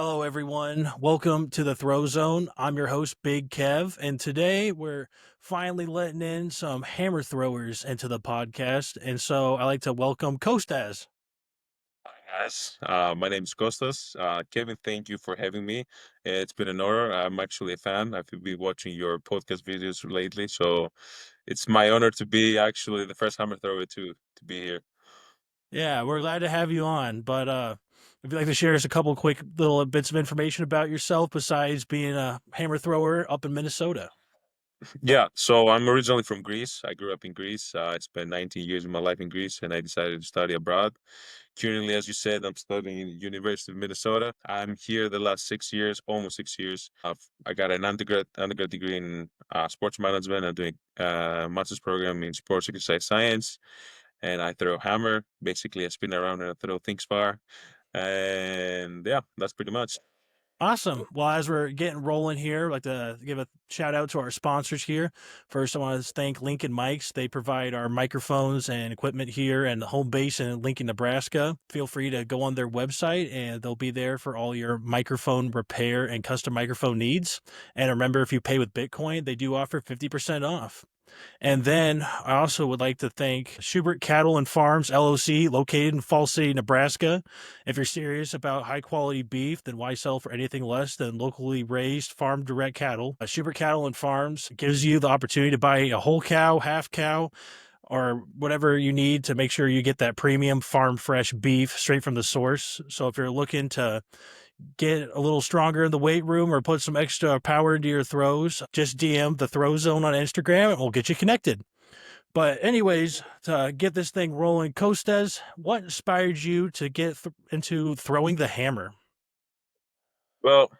Hello, everyone. Welcome to the Throw Zone. I'm your host, Big Kev, and today we're finally letting in some hammer throwers into the podcast. And so I like to welcome Kostas. Guys, my name is Kostas. Kevin, thank you for having me. It's been an honor. I'm actually a fan. I've been watching your podcast videos lately, so it's my honor to be actually the first hammer thrower to be here. Yeah, we're glad to have you on. But if you'd like to share us a couple quick little bits of information about yourself besides being a hammer thrower up in Minnesota. Yeah, so I'm originally from Greece. I grew up in Greece. I spent 19 years of my life in Greece, and I decided to study abroad. Currently, as you said, I'm studying in the University of Minnesota. I'm here the last 6 years, almost 6 years. I got an undergrad degree in sports management. I'm doing a master's program in sports exercise science, and I throw hammer. Basically, I spin around and I throw things far. And yeah, that's pretty much. Awesome. Well, as we're getting rolling here, I'd like to give a shout out to our sponsors here. First, I want to thank Lincoln Mics. They provide our microphones and equipment here and the home base in Lincoln, Nebraska. Feel free to go on their website and they'll be there for all your microphone repair and custom microphone needs. And remember, if you pay with Bitcoin, they do offer 50% off. And then I also would like to thank Schubert Cattle and Farms LLC, located in Fall City, Nebraska. If you're serious about high quality beef, then why sell for anything less than locally raised farm direct cattle? Schubert Cattle and Farms gives you the opportunity to buy a whole cow, half cow, or whatever you need to make sure you get that premium farm fresh beef straight from the source. So if you're looking to get a little stronger in the weight room or put some extra power into your throws, just DM the Throw Zone on Instagram and we'll get you connected. But anyways, to get this thing rolling, Kostas, what inspired you to get into throwing the hammer? Well,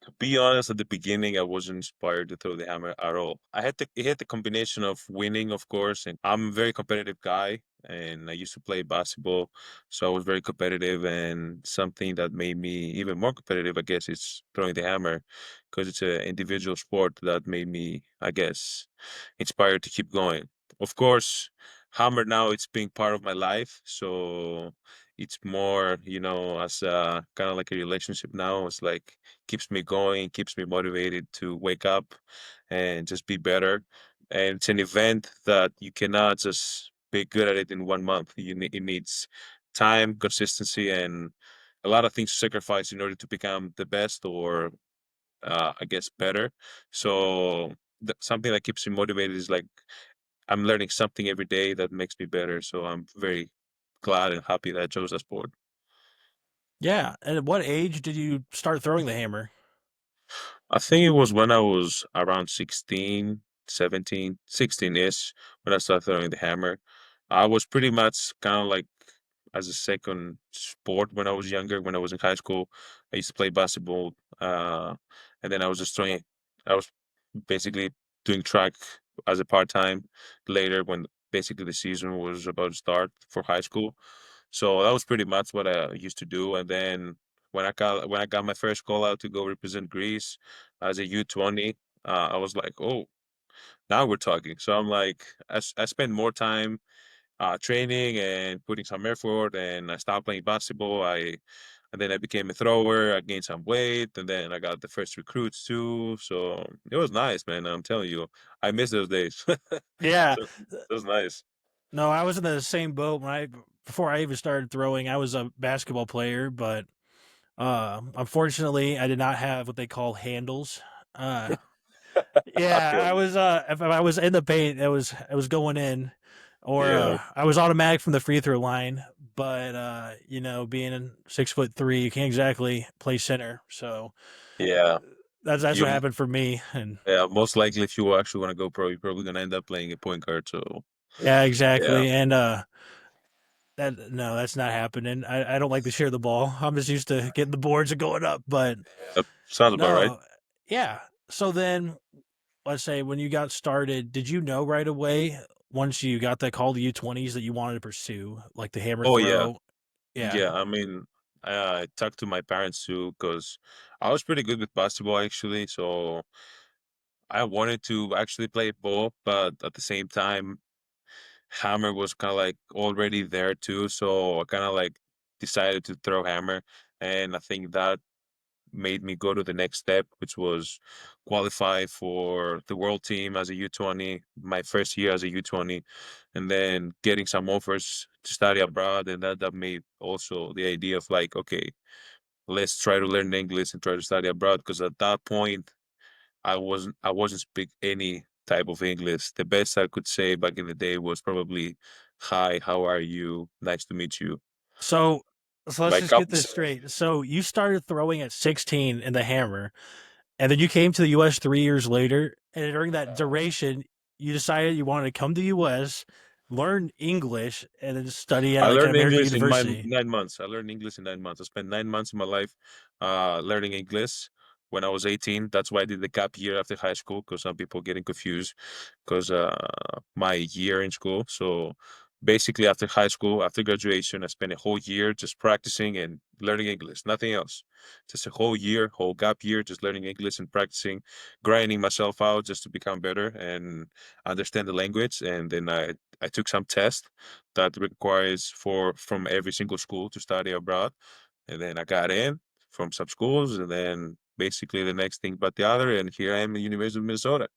to be honest, at the beginning, I wasn't inspired to throw the hammer at all. It had the combination of winning, of course, and I'm a very competitive guy, and I used to play basketball, so I was very competitive. And something that made me even more competitive, I guess, is throwing the hammer, because it's an individual sport that made me, I guess, inspired to keep going. Of course, hammer now it's being part of my life, so it's more, as kind of like a relationship now. It's like keeps me going, keeps me motivated to wake up and just be better. And it's an event that you cannot just be good at it in 1 month. It needs time, consistency, and a lot of things to sacrifice in order to become the best or, I guess, better. So something that keeps me motivated is like I'm learning something every day that makes me better. So I'm very glad and happy that I chose that sport. Yeah. And at what age did you start throwing the hammer? I think it was when I was around 16, 17, 16-ish when I started throwing the hammer. I was pretty much kind of like as a second sport when I was younger. When I was in high school, I used to play basketball, and then I was just throwing. I was basically doing track as a part time later when basically the season was about to start for high school. So that was pretty much what I used to do. And then when I got my first call out to go represent Greece as a U20, I was like, oh, now we're talking. So I'm like, I spent more time training and putting some effort, and I stopped playing basketball. And then I became a thrower. I gained some weight, and then I got the first recruits too. So it was nice, man. I'm telling you, I miss those days. Yeah. So it was nice. No, I was in the same boat when I before I even started throwing. I was a basketball player, but unfortunately, I did not have what they call handles. Uh, I Yeah, feel I you. was if I was in the paint, it was going in, or Yeah. I was automatic from the free throw line. But being 6'3", you can't exactly play center. So Yeah. that's You what happened for me. And Yeah, most likely if you actually want to go pro, you're probably gonna end up playing a point guard. So yeah, yeah, exactly. And that no, that's not happening. I don't like to share the ball. I'm just used to getting the boards and going up. But sounds about right. no, yeah. So then let's say when you got started, did you know right away once you got that call to U20s that you wanted to pursue like the hammer Oh yeah, throw? Yeah. yeah. I mean, I talked to my parents too because I was pretty good with basketball actually. So I wanted to actually play ball, but at the same time, hammer was kind of like already there too. So I kind of like decided to throw hammer, and I think that made me go to the next step, which was qualify for the world team as a U20, my first year as a U20, and then getting some offers to study abroad. And that made also the idea of like, okay, let's try to learn English and try to study abroad. Because at that point, I wasn't speak any type of English. The best I could say back in the day was probably, "Hi, how are you? Nice to meet you." So, so let's Like just I get this was, straight. So you started throwing at 16 in the hammer, and then you came to the U.S. 3 years later, and during that duration, you decided you wanted to come to the U.S., learn English, and then study at I like an learned American English in my university. 9 months. I learned English in 9 months. I spent 9 months of my life learning English when I was 18. That's why I did the gap year after high school, because some people getting confused because my year in school. So basically, after high school, after graduation, I spent a whole year just practicing and learning English, nothing else. Just a whole year, whole gap year, just learning English and practicing, grinding myself out just to become better and understand the language. And then I took some tests that requires for from every single school to study abroad. And then I got in from some schools, and then basically the next thing but the other, and here I am at the University of Minnesota.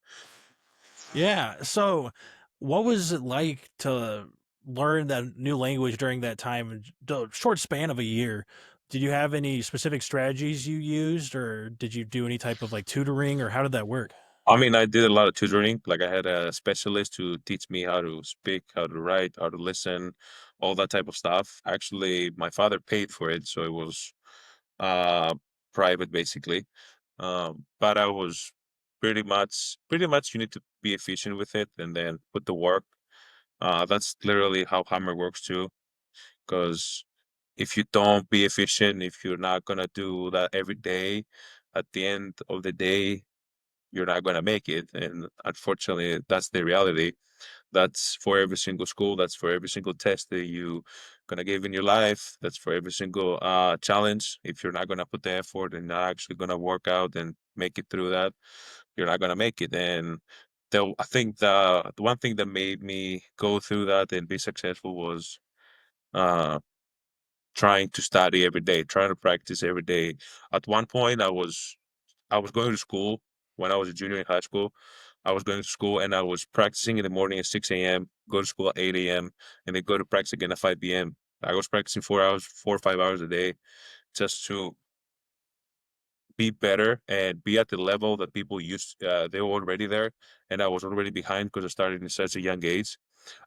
Yeah. So, what was it like to learn that new language during that time, the short span of a year? Did you have any specific strategies you used, or did you do any type of like tutoring, or how did that work? I mean, I did a lot of tutoring. Like I had a specialist to teach me how to speak, how to write, how to listen, all that type of stuff. Actually, my father paid for it, so it was uh private basically. But I was pretty much you need to be efficient with it and then put the work. That's literally how Hammer works too. Because if you don't be efficient, if you're not gonna do that every day, at the end of the day, you're not gonna make it. And unfortunately, that's the reality. That's for every single school. That's for every single test that you gonna give in your life. That's for every single challenge. If you're not gonna put the effort and not actually gonna work out and make it through that, you're not gonna make it. And I think the one thing that made me go through that and be successful was uh trying to study every day, trying to practice every day. At one point, I was going to school when I was a junior in high school. I was going to school and I was practicing in the morning at 6 a.m., go to school at 8 a.m., and then go to practice again at 5 p.m. I was practicing 4 hours, 4 or 5 hours a day just to be better and be at the level that people used. They were already there, and I was already behind because I started in such a young age.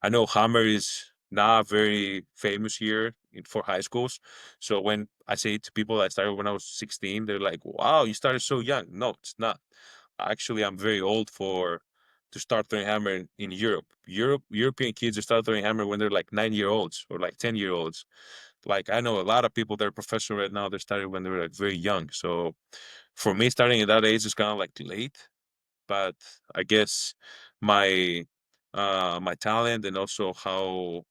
I know Hammer is not very famous here for high schools. So when I say to people I started when I was 16, they're like, "Wow, you started so young." No, it's not. Actually, I'm very old for to start throwing hammer in Europe. European kids are start throwing hammer when they're like 9 year olds or like 10 year olds. Like I know a lot of people that are professional right now. They started when they were like very young. So for me, starting at that age is kind of like late, but I guess my my talent and also how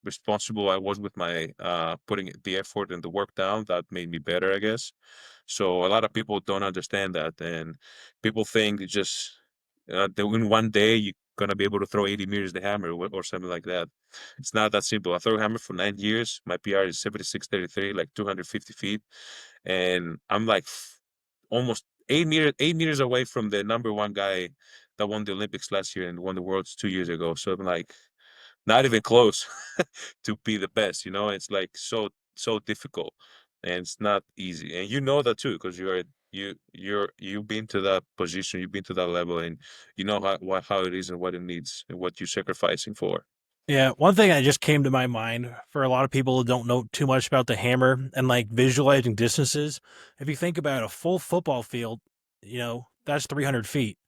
responsible I was with my putting the effort and the work down that made me better, I guess. So a lot of people don't understand that, and people think it's just that in one day you're gonna be able to throw 80 meters the hammer or something like that. It's not that simple. I throw a hammer for 9 years. My PR is 76.33, like 250 feet, and I'm like almost 8 meters away from the number one guy that won the Olympics last year and won the Worlds 2 years ago. So I'm like not even close to be the best. It's like so difficult, and it's not easy. And you know that too, because you've been to that position, you've been to that level, and you know how it is and what it needs and what you're sacrificing for. Yeah, one thing that just came to my mind for a lot of people who don't know too much about the hammer and like visualizing distances, if you think about a full football field, that's 300 feet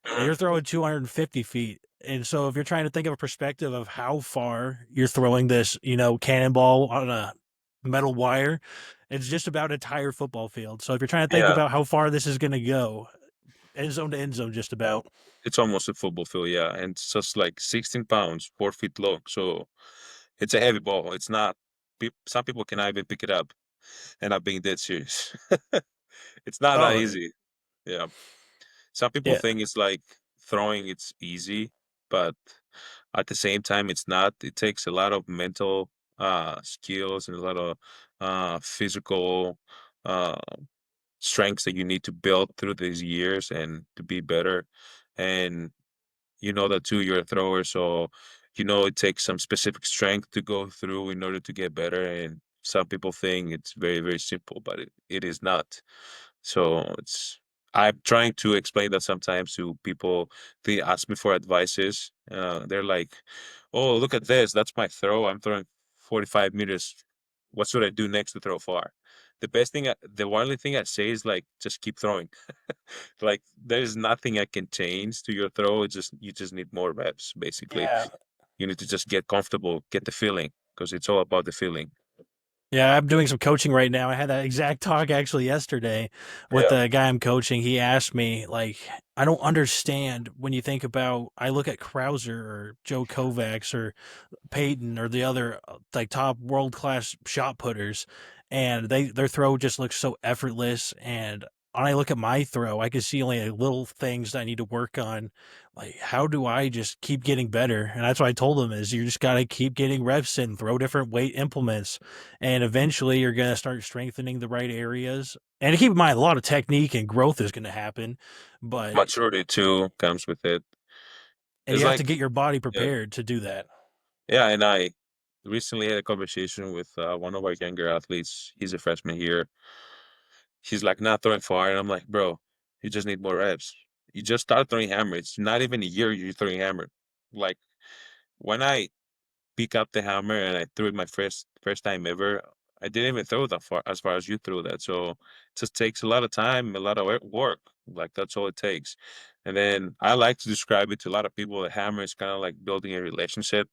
and you're throwing 250 feet. And so if you're trying to think of a perspective of how far you're throwing this, cannonball on a metal wire, it's just about an entire football field. So if you're trying to think Yeah, about how far this is going to go, end zone to end zone, just about. it's almost a football field, yeah, and it's just like 16 pounds, 4 feet long. So it's a heavy ball. It's not. Some people cannot even pick it up, and I'm being dead serious. It's not that Oh, easy. Yeah. Some people yeah. think it's like throwing it's easy, but at the same time it's not. It takes a lot of mental skills and a lot of physical uh strengths that you need to build through these years and to be better. And you know that too, you're a thrower, so you know it takes some specific strength to go through in order to get better. And some people think it's very, very simple, but it is not. So I'm trying to explain that sometimes to people. They ask me for advices. They're like, "Oh, look at this. That's my throw. I'm throwing 45 meters. What should I do next to throw far?" The only thing I say is like, just keep throwing. Like there's nothing I can change to your throw. It's just you just need more reps, basically. Yeah. You need to just get comfortable, get the feeling, because it's all about the feeling. Yeah, I'm doing some coaching right now. I had that exact talk actually yesterday with Yeah. the guy I'm coaching. He asked me, like, I don't understand when you think about, I look at Krauser or Joe Kovacs or Peyton or the other like top world class shot putters, and their throw just looks so effortless. And when I look at my throw, I can see only like, little things that I need to work on. Like, how do I just keep getting better? And that's what I told him is you just got to keep getting reps in, throw different weight implements, and eventually you're gonna start strengthening the right areas. And keep in mind, a lot of technique and growth is going to happen, but Maturity too comes with it. and It's you have to like, get your body yeah, prepared to do that. yeah. And I recently had a conversation with one of our younger athletes. He's a freshman here. He's like not throwing far, and I'm like, bro, you just need more reps. You just start throwing hammer. It's not even a year you're throwing hammer. Like when I pick up the hammer and I threw it my first time ever, I didn't even throw that far as you threw that. So it just takes a lot of time, a lot of work. Like that's all it takes. And then I like to describe it to a lot of people. The hammer is kind of like building a relationship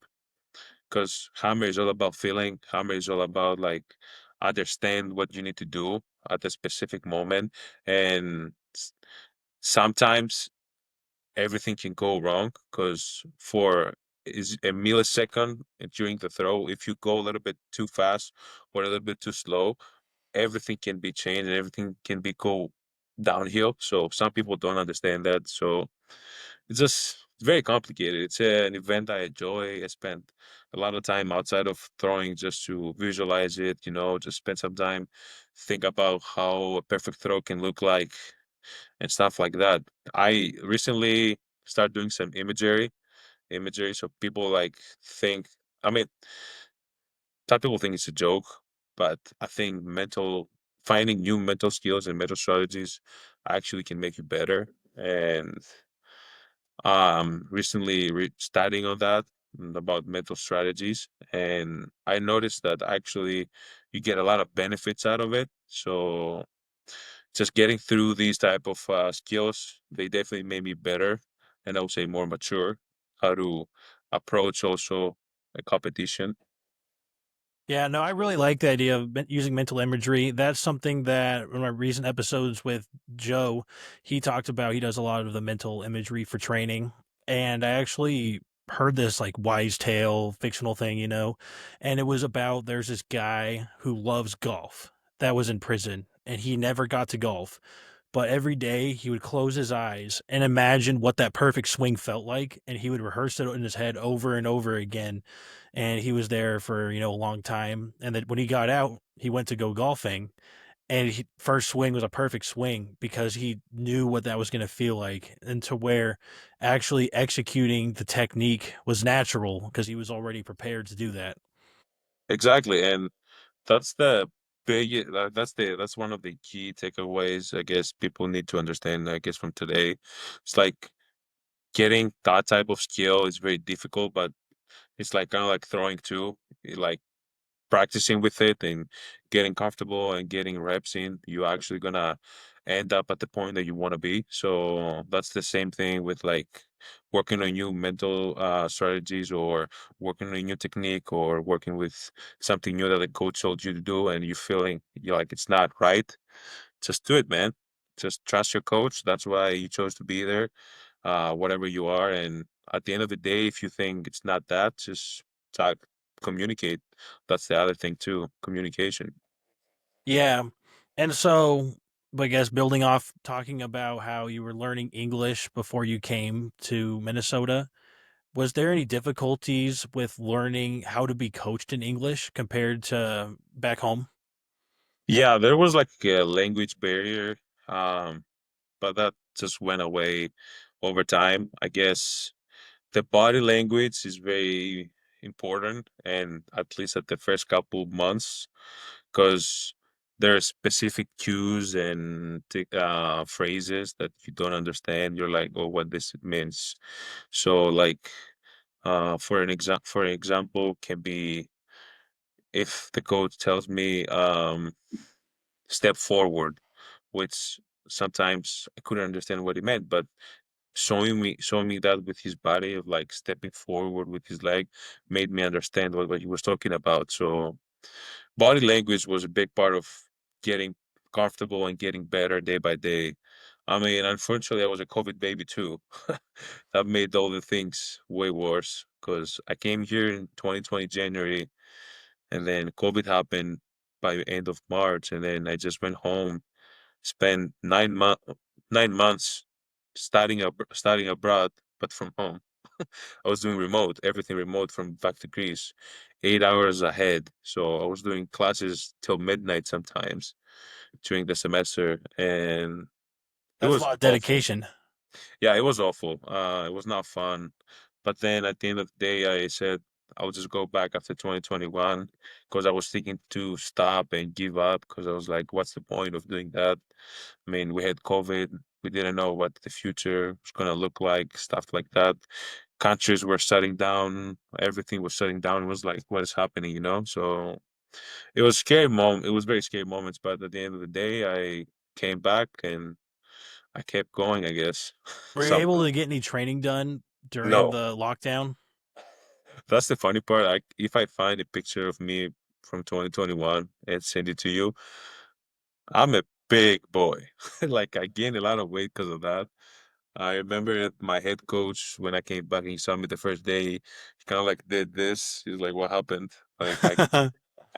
because hammer is all about feeling. Hammer is all about like understand what you need to do at a specific moment. And sometimes everything can go wrong because for is a millisecond during the throw, if you go a little bit too fast or a little bit too slow, everything can be changed and everything can be go downhill. So some people don't understand that. So it's very complicated. It's an event I enjoy. I spend a lot of time outside of throwing just to visualize it, just spend some time, think about how a perfect throw can look like and stuff like that. I recently started doing some imagery. So people like think, I mean, some people think it's a joke, but I think finding new mental skills and mental strategies actually can make you better. And recently studying on that about mental strategies, and I noticed that actually you get a lot of benefits out of it. So just getting through these type of skills, they definitely made me better, and I would say more mature how to approach also a competition. Yeah, no, I really like the idea of using mental imagery. That's something that in my recent episodes with Joe, he talked about. He does a lot of the mental imagery for training. And I actually heard this like wise tale, fictional thing, and it was about there's this guy who loves golf that was in prison and he never got to golf. But every day he would close his eyes and imagine what that perfect swing felt like. And he would rehearse it in his head over and over again, and he was there for a long time. And then when he got out, he went to go golfing, and first swing was a perfect swing because he knew what that was going to feel like, and to where actually executing the technique was natural because he was already prepared to do that. Exactly, and that's the that's one of the key takeaways I guess people need to understand, I guess, from today. It's like getting that type of skill is very difficult, but it's like kind of like throwing too. Like practicing with it and getting comfortable and getting reps in, you're actually gonna end up at the point that you want to be. So that's the same thing with like working on new mental strategies or working on a new technique or working with something new that the coach told you to do and you're feeling you're like it's not right. Just do it, man. Just trust your coach. That's why you chose to be there, whatever you are. And at the end of the day, if you think it's not that, just talk, communicate. That's the other thing too, communication. Yeah. And so, I guess building off talking about how you were learning English before you came to Minnesota, was there any difficulties with learning how to be coached in English compared to back home? Yeah, there was like a language barrier, um, but that just went away over time. I guess the body language is very important, and at least at the first couple months, because there are specific cues and phrases that you don't understand. You're like, oh, what this means. So, like, for example, can be if the coach tells me, step forward, which sometimes I couldn't understand what he meant, but showing me that with his body of like stepping forward with his leg made me understand what he was talking about. So body language was a big part of getting comfortable and getting better day by day. I mean, unfortunately, I was a COVID baby too. That made all the things way worse because I came here in 2020 January, and then COVID happened by the end of March, and then I just went home, spent 9 months studying abroad, but from home. I was doing remote, everything remote from back to Greece, 8 hours ahead. So I was doing classes till midnight sometimes during the semester, and it That's a was lot of awful. dedication. Yeah, it was awful. It was not fun. But then at the end of the day, I said I'll just go back after 2021 because I was thinking to stop and give up because I was like, what's the point of doing that? I mean, we had COVID. We didn't know what the future was going to look like, stuff like that. Countries were shutting down. Everything was shutting down. It was like, what is happening, you know? So it was scary moment. It was very scary moments. But at the end of the day, I came back and I kept going, I guess. Were you able Somehow. to get any training done during No, the lockdown? that's the funny part. If I find a picture of me from 2021 and send it to you, I'm a big boy. Like I gained a lot of weight because of that. I remember my head coach when I came back and he saw me the first day, he kind of like did this. He was like, "What happened?" Like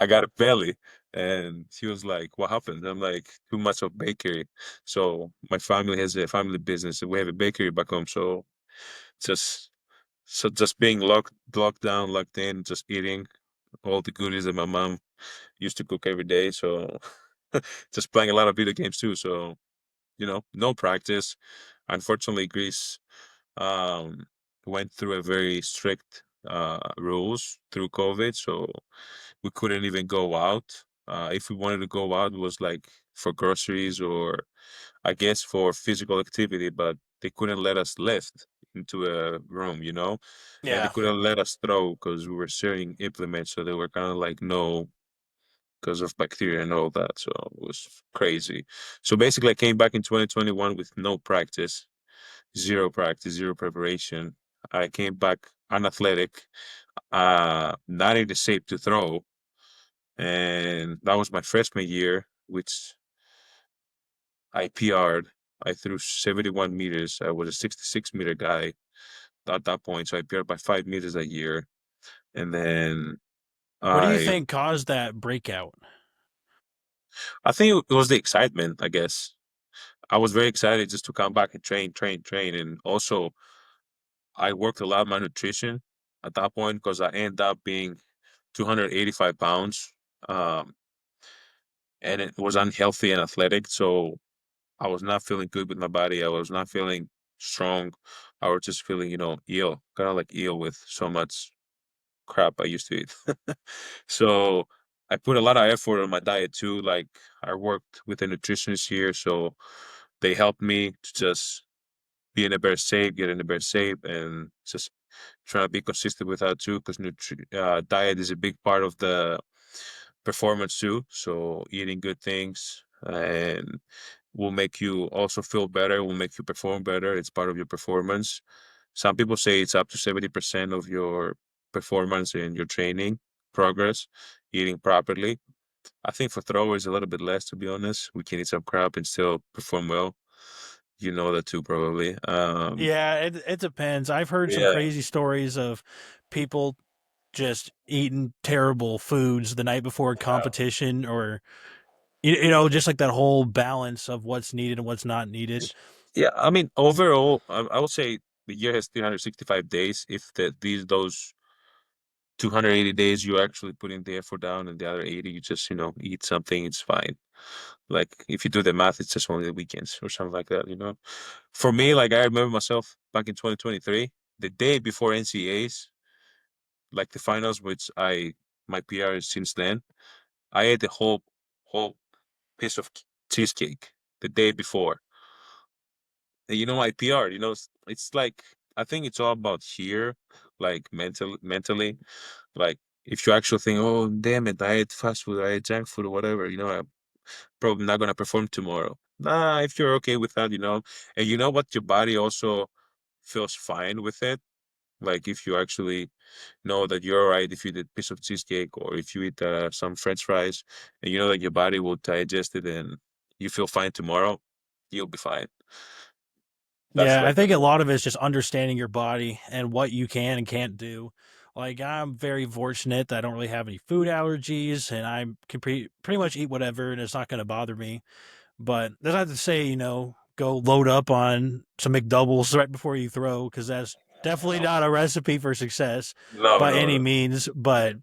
I got a belly, and he was like, "What happened?" I'm like, "Too much of bakery." So my family has a family business, and we have a bakery back home. Just just being locked down, locked in, just eating all the goodies that my mom used to cook every day. So just playing a lot of video games too. So no practice. Unfortunately, Greece um, went through a very strict rules through COVID, so we couldn't even go out. If we wanted to go out, it was like for groceries or I guess for physical activity, but they couldn't let us lift into a room, and they Yeah. couldn't let us throw because we were sharing implements, so they were kind of like no because of bacteria and all that. So it was crazy. So basically, I came back in 2021 with no practice, zero preparation. I came back unathletic, not in the shape to throw. And that was my freshman year, which I PR'd. I threw 71 meters. I was a 66-meter guy at that point. So I PR'd by 5 meters a year. And then What do you I think caused that breakout? I think it was the excitement, I guess. I was very excited just to come back and train. And also I worked a lot of my nutrition at that point because I ended up being 285 pounds. Um, and it was unhealthy and athletic. So I was not feeling good with my body. I was not feeling strong. I was just feeling, ill, kind of like ill with so much crap I used to eat. So I put a lot of effort on my diet too. Like I worked with a nutritionist here. So they helped me to just be in a better shape, get in a better shape, and just trying to be consistent with that too, because diet is a big part of the performance too. So eating good things and will make you also feel better, will make you perform better. It's part of your performance. Some people say it's up to 70% of your performance in your training progress, eating properly. I think for throwers a little bit less, to be honest. We can eat some crap and still perform well. You know that too, probably. Yeah, it depends. I've heard some Yeah. crazy stories of people just eating terrible foods the night before competition, or just like that whole balance of what's needed and what's not needed. Yeah, I mean, overall, I would say the year has 365 days. If those 280 days you actually putting the effort down, and the other 80 you just, eat something, it's fine. Like if you do the math, it's just only the weekends or something like that. For me, like I remember myself back in 2023, the day before NCAAs, like the finals, which my PR is since then, I ate the whole piece of cheesecake the day before. And my PR, it's like I think it's all about here, like mentally. Like if you actually think, oh damn it, I ate fast food, I ate junk food or whatever, I'm probably not gonna perform tomorrow. Nah, if you're okay with that, and you know what, your body also feels fine with it. Like if you actually know that you're all right if you eat a piece of cheesecake or if you eat some French fries, and you know that your body will digest it and you feel fine tomorrow, you'll be fine. That's Yeah, I like think a lot of it is just understanding your body and what you can and can't do. Like I'm very fortunate that I don't really have any food allergies, and I can pretty much eat whatever, and it's not going to bother me. But that's not to say, go load up on some McDoubles right before you throw, because that's definitely not a recipe for success no, by no, any no. means. But,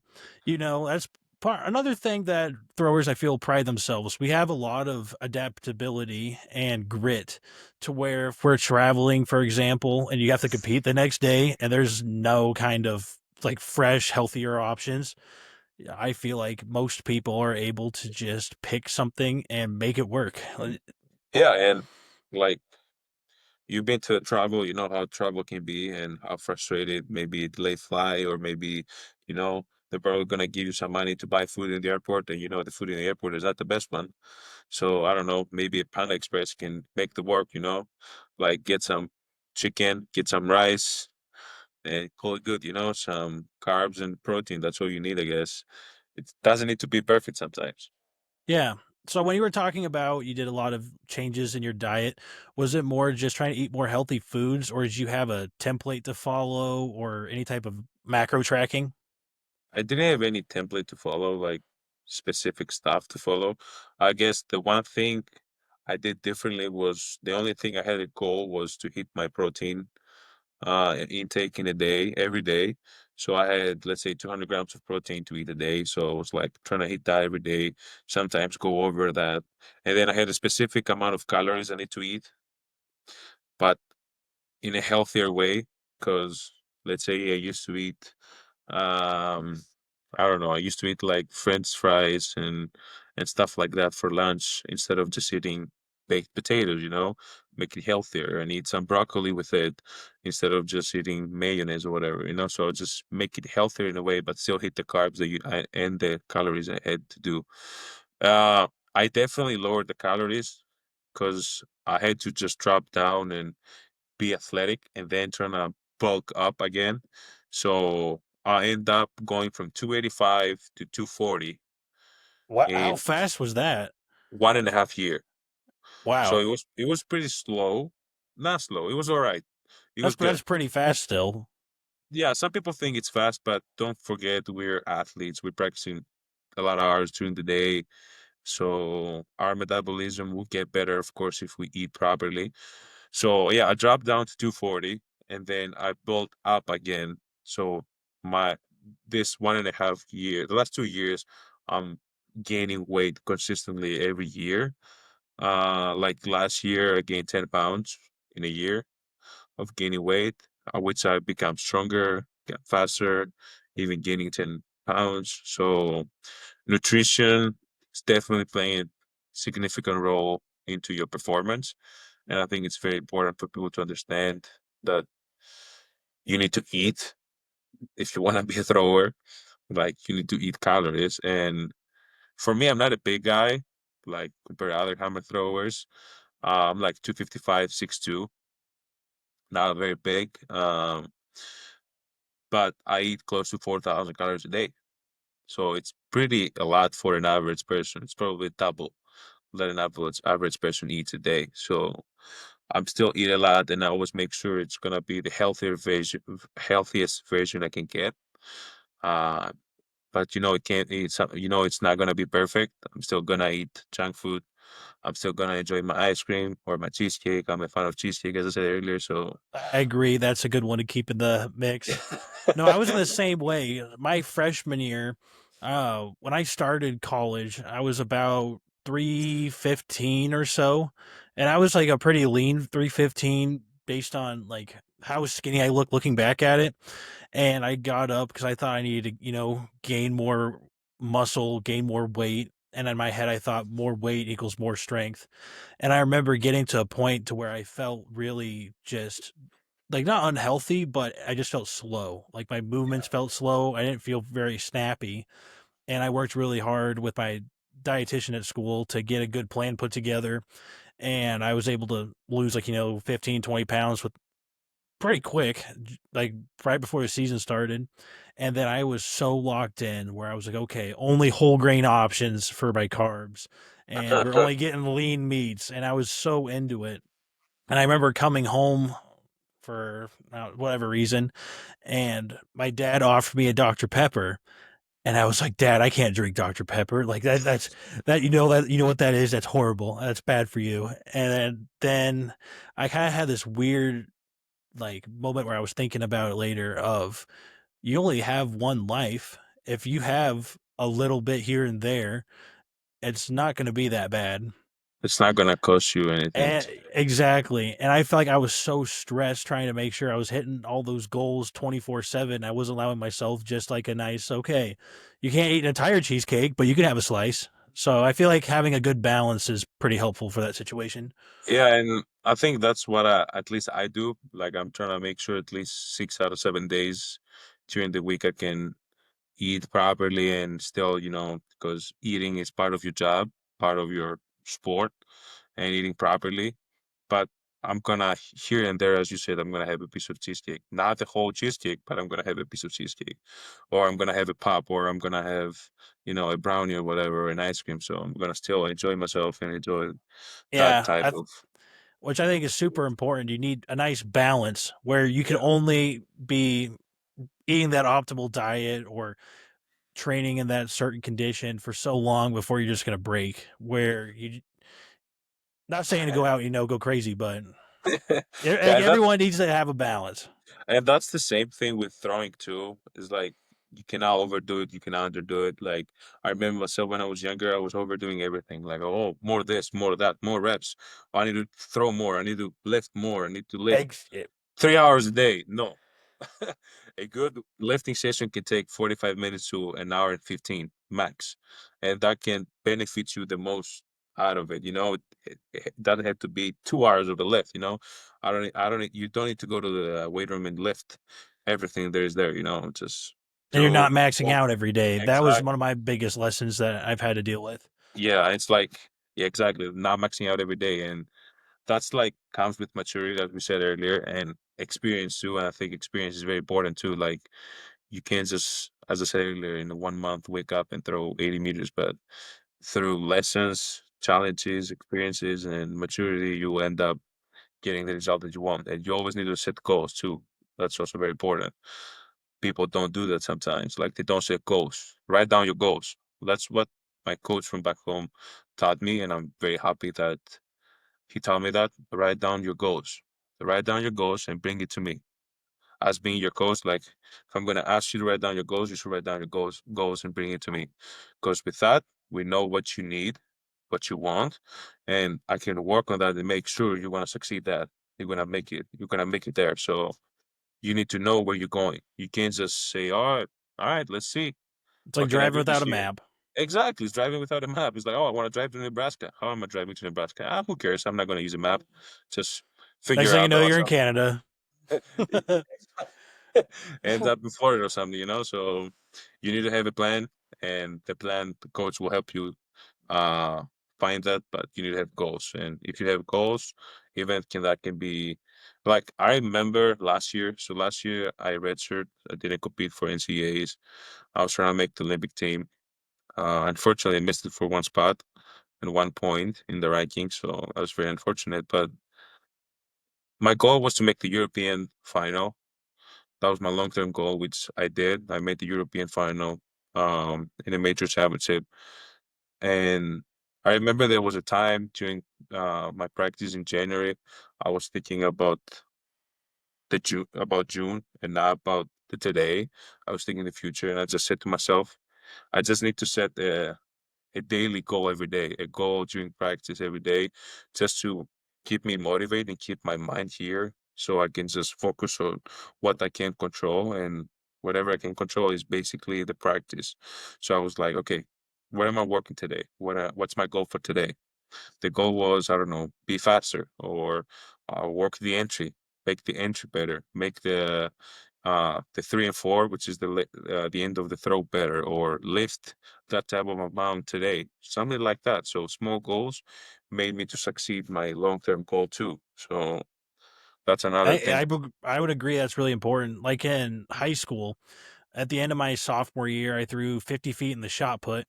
that's another thing that throwers I feel pride themselves. We have a lot of adaptability and grit to where if we're traveling, for example, and you have to compete the next day and there's no kind of like fresh, healthier options, I feel like most people are able to just pick something and make it work. Yeah, and like you've been to travel, you know how travel can be and how frustrated maybe delayed fly or maybe, they're probably gonna give you some money to buy food in the airport and the food in the airport is not the best one. So I don't know, maybe a Panda Express can make the work. Like get some chicken, get some rice, and call it good, some carbs and protein. That's all you need, I guess. It doesn't need to be perfect sometimes. Yeah. So when you were talking about you did a lot of changes in your diet, was it more just trying to eat more healthy foods, or did you have a template to follow or any type of macro tracking? I didn't have any template to follow, like specific stuff to follow. I guess the one thing I did differently was the only thing I had a goal was to hit my protein intake in a day, every day. So I had, let's say, 200 grams of protein to eat a day. So I was like trying to hit that every day, sometimes go over that. And then I had a specific amount of calories I need to eat, but in a healthier way. Because let's say I used to eat um, I don't know. I used to eat like French fries and stuff like that for lunch instead of just eating baked potatoes. Make it healthier and eat some broccoli with it instead of just eating mayonnaise or whatever. So just make it healthier in a way, but still hit the carbs and the calories I had to do. I definitely lowered the calories because I had to just drop down and be athletic and then trying to bulk up again. So I end up going from 285 to 240 What? How in fast was that? 1.5 year. So Wow, it was pretty slow. Not slow. It was all right. It was that's good. pretty fast still. Yeah, some people think it's fast, but don't forget we're athletes. We're practicing a lot of hours during the day. So our metabolism will get better, of course, if we eat properly. So yeah, I dropped down to 240 and then I built up again. So my this 1.5 year, the last 2 years, I'm gaining weight consistently every year. Like last year, I gained 10 pounds in a year of gaining weight, which I become stronger, get faster, even gaining 10 pounds. So nutrition is definitely playing a significant role into your performance. And I think it's very important for people to understand that you need to eat if you want to be a thrower. Like you need to eat calories. And for me, I'm not a big guy, like compared to other hammer throwers. I'm like 255, 6'2", not very big. But I eat close to 4,000 calories a day. So it's pretty a lot for an average person. It's probably double that an average person eats a day. So I'm still eat a lot, and I always make sure it's gonna be the healthiest version I can get. Uh, but it can't eat some, it's not gonna be perfect. I'm still gonna eat junk food. I'm still gonna enjoy my ice cream or my cheesecake. I'm a fan of cheesecake, as I said earlier. So I agree. That's a good one to keep in the mix. No, I was in the same way. My freshman year, when I started college, I was about 315 or so, and I was like a pretty lean 315 based on like how skinny I look looking back at it. And I got up because I thought I needed to, gain more muscle, gain more weight. And in my head, I thought more weight equals more strength. And I remember getting to a point to where I felt really just like not unhealthy, but I just felt slow. Like my movements felt slow. I didn't feel very snappy. And I worked really hard with my dietitian at school to get a good plan put together. And I was able to lose like, 15, 20 pounds with pretty quick, like right before the season started. And then I was so locked in where I was like, okay, only whole grain options for my carbs. And we're only getting lean meats. And I was so into it. And I remember coming home for whatever reason, and my dad offered me a Dr. Pepper, and I was like, Dad, I can't drink Dr. Pepper. Like that you know what that is? That's horrible. That's bad for you. And then I kind of had this weird like moment where I was thinking about it later of you only have one life. If you have a little bit here and there, it's not going to be that bad. It's not gonna cost you anything. And exactly. And I felt like I was so stressed trying to make sure I was hitting all those goals 24/7. I wasn't allowing myself just like a nice, okay, you can't eat an entire cheesecake, but you can have a slice. So I feel like having a good balance is pretty helpful for that situation. Yeah, and I think that's what at least I do. Like I'm trying to make sure at least 6 out of 7 days during the week I can eat properly and still, because eating is part of your job, part of your sport, and eating properly. But I'm gonna here and there, as you said, I'm gonna have a piece of cheesecake. Not the whole cheesecake, but I'm gonna have a piece of cheesecake. Or I'm gonna have a pop, or I'm gonna have, a brownie or whatever, an ice cream. So I'm gonna still enjoy myself and enjoy that Yeah, type of. which I think is super important. You need a nice balance where you can Yeah. only be eating that optimal diet or training in that certain condition for so long before you're just going to break. Where you not saying to go out, go crazy, but like Yeah, everyone needs to have a balance. and that's the same thing with throwing too. Is like you cannot overdo it, you cannot underdo it. Like I remember myself when I was younger, I was overdoing everything. Like, oh, more this, more that, more reps. I need to throw more. I need to lift more. I need to lift Ex- 3 hours a day. No. A good lifting session can take 45 minutes to an hour and 15 max. And that can benefit you the most out of it. It doesn't have to be 2 hours of the lift, you don't need to go to the weight room and lift everything there is there, just and you're do not maxing one. out every day. That was one of Exactly. my biggest lessons that I've had to deal with. Yeah, it's like, yeah, exactly. Not maxing out every day. And that's like comes with maturity, as we said earlier, and experience too. And I think experience is very important too. Like you can't just, as I said earlier, in 1 month wake up and throw 80 meters, but through lessons, challenges, experiences, and maturity, you end up getting the result that you want. And you always need to set goals too. That's also very important. People don't do that sometimes. Like they don't set goals. Write down your goals. That's what my coach from back home taught me, and I'm very happy that he taught me that. Write down your goals. Write down your goals and bring it to me as being your coach. Like if I'm gonna ask you to write down your goals, you should write down your goals and bring it to me. Because with that, we know what you need, what you want, and I can work on that and make sure you're gonna succeed that. You're gonna make it. You're gonna make it there. So you need to know where you're going. You can't just say, all right, let's see. It's like What can I driving do without this a year? map. Exactly. It's driving without a map. It's like, oh, I want to drive to Nebraska. How am I driving to Nebraska? Who cares? I'm not going to use a map. Just Next figure thing you out know, by you're in myself. Canada. End up in Florida or something, So you need to have a plan, and the coach will help you uh find that. But you need to have goals, and if you have goals, that can be like I remember last year. So last year I redshirt. I didn't compete for NCAAs. I was trying to make the Olympic team. Unfortunately, I missed it for one spot and 1 point in the ranking, so I was very unfortunate. But my goal was to make the European final. That was my long-term goal, which I did. I made the European final in a major championship. And I remember there was a time during my practice in January, I was thinking about June and not about the today. I was thinking the future, and I just said to myself, I just need to set a daily goal every day, a goal during practice every day, just to keep me motivated and keep my mind here so I can just focus on what I can control. And whatever I can control is basically the practice. So I was like, okay, what am I working today? What's my goal for today? The goal was, I don't know, be faster or work the entry, make the entry better, make the 3 and 4, which is the end of the throw better, or lift that type of amount today, something like that. So small goals made me to succeed my long-term goal too. So that's another thing. I would agree that's really important. Like in high school, at the end of my sophomore year, I threw 50 feet in the shot put,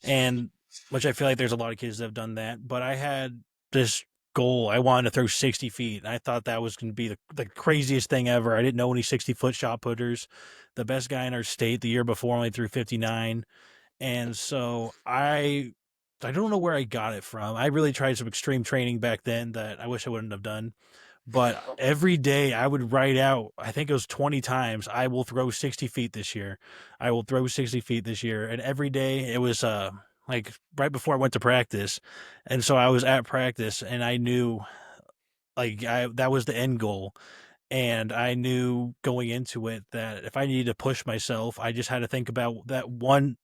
and which I feel like there's a lot of kids that have done that. But I had this goal. I wanted to throw 60 feet. And I thought that was going to be the craziest thing ever. I didn't know any 60-foot shot putters. The best guy in our state the year before only threw 59. And so I don't know where I got it from. I really tried some extreme training back then that I wish I wouldn't have done. But every day I would write out, I think it was 20 times, I will throw 60 feet this year. I will throw 60 feet this year. And every day it was like right before I went to practice. And so I was at practice and I knew like that was the end goal. And I knew going into it that if I needed to push myself, I just had to think about that one.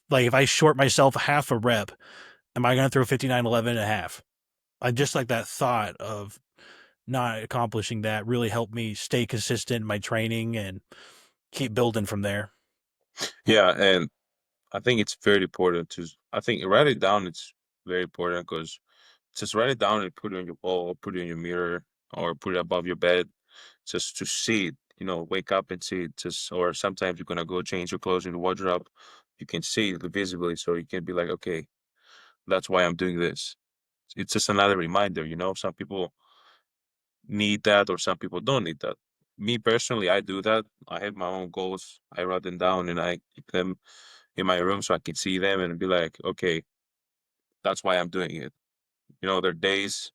Like if I short myself half a rep, am I going to throw 59.11 and a half? I just like that thought of not accomplishing that really helped me stay consistent in my training and keep building from there. Yeah, and I think it's very important to. I think write it down. It's very important because just write it down and put it on your wall, put it in your mirror, or put it above your bed, just to see it. You know, wake up and see it. Just or sometimes you're gonna go change your clothes in the wardrobe. You can see it visibly, so you can be like, okay, that's why I'm doing this. It's just another reminder. You know, some people need that, or some people don't need that. Me personally, I do that. I have my own goals. I write them down and I keep them in my room so I can see them and be like, okay, that's why I'm doing it. You know, there are days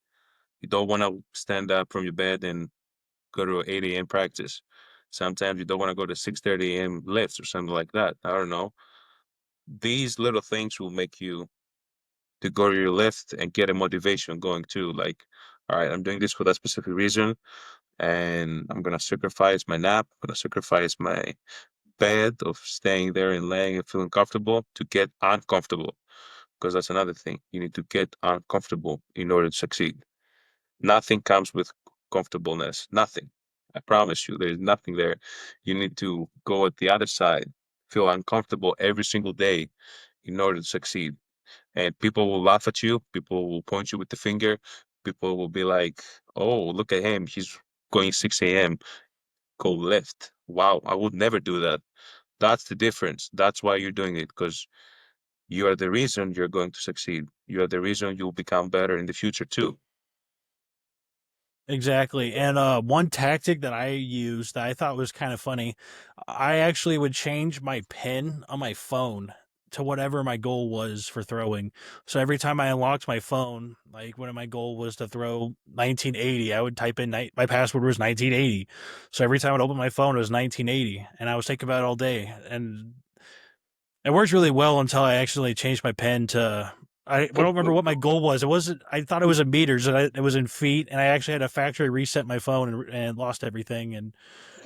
you don't want to stand up from your bed and go to 8 a.m. practice. Sometimes you don't want to go to 6:30 a.m. lifts or something like that. I don't know. These little things will make you to go to your lift and get a motivation going too. Like, all right, I'm doing this for that specific reason, and I'm gonna sacrifice my nap. I'm gonna sacrifice my bed of staying there and laying and feeling comfortable to get uncomfortable. Because that's another thing. You need to get uncomfortable in order to succeed. Nothing comes with comfortableness. Nothing. I promise you, there's nothing there. You need to go at the other side, feel uncomfortable every single day in order to succeed. And people will laugh at you. People will point you with the finger. People will be like, oh, look at him. He's going 6 a.m. Go left. Wow, I would never do that. That's the difference. That's why you're doing it because you are the reason you're going to succeed. You are the reason you'll become better in the future too. Exactly. And one tactic that I used that I thought was kind of funny, I actually would change my pin on my phone to whatever my goal was for throwing. So every time I unlocked my phone, like when my goal was to throw 1980, I would type in my password was 1980. So every time I'd open my phone, it was 1980, and I was thinking about it all day. And it worked really well until I actually changed my pen to. I don't remember what my goal was. It wasn't. I thought it was in meters, and it was in feet. And I actually had a factory reset my phone and lost everything, and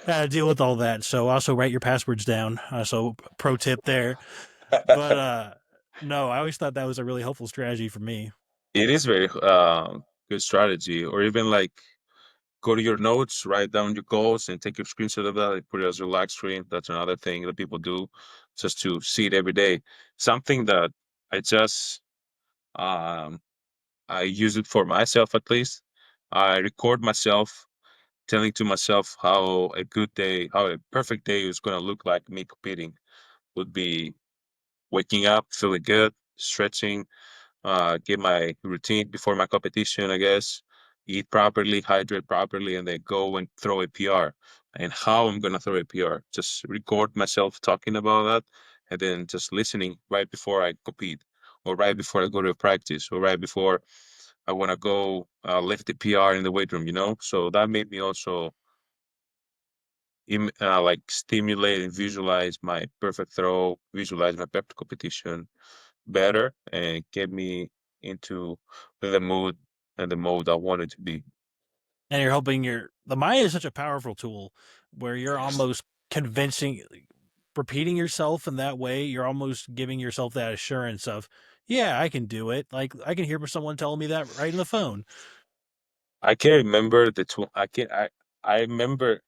had to deal with all that. So also write your passwords down. So pro tip there. But no, I always thought that was a really helpful strategy for me. It is very good strategy. Or even like go to your notes, write down your goals, and take a screenshot of that and put it as your lock screen. That's another thing that people do, just to see it every day. Something that I just um, I use it for myself at least. I record myself telling to myself how a good day, how a perfect day is going to look like me competing would be waking up, feeling good, stretching, get my routine before my competition, I guess, eat properly, hydrate properly, and then go and throw a PR. And how I'm gonna throw a PR, just record myself talking about that, and then just listening right before I compete, or right before I go to a practice, or right before I want to go lift the PR in the weight room. You know, so that made me also like stimulate and visualize my perfect throw, visualize my perfect competition better, and get me into the mood and the mode I wanted to be. And you're hoping the mind is such a powerful tool where you're almost convincing, repeating yourself in that way. You're almost giving yourself that assurance of, yeah, I can do it. Like I can hear someone telling me that right in the phone. I can remember the tw I remember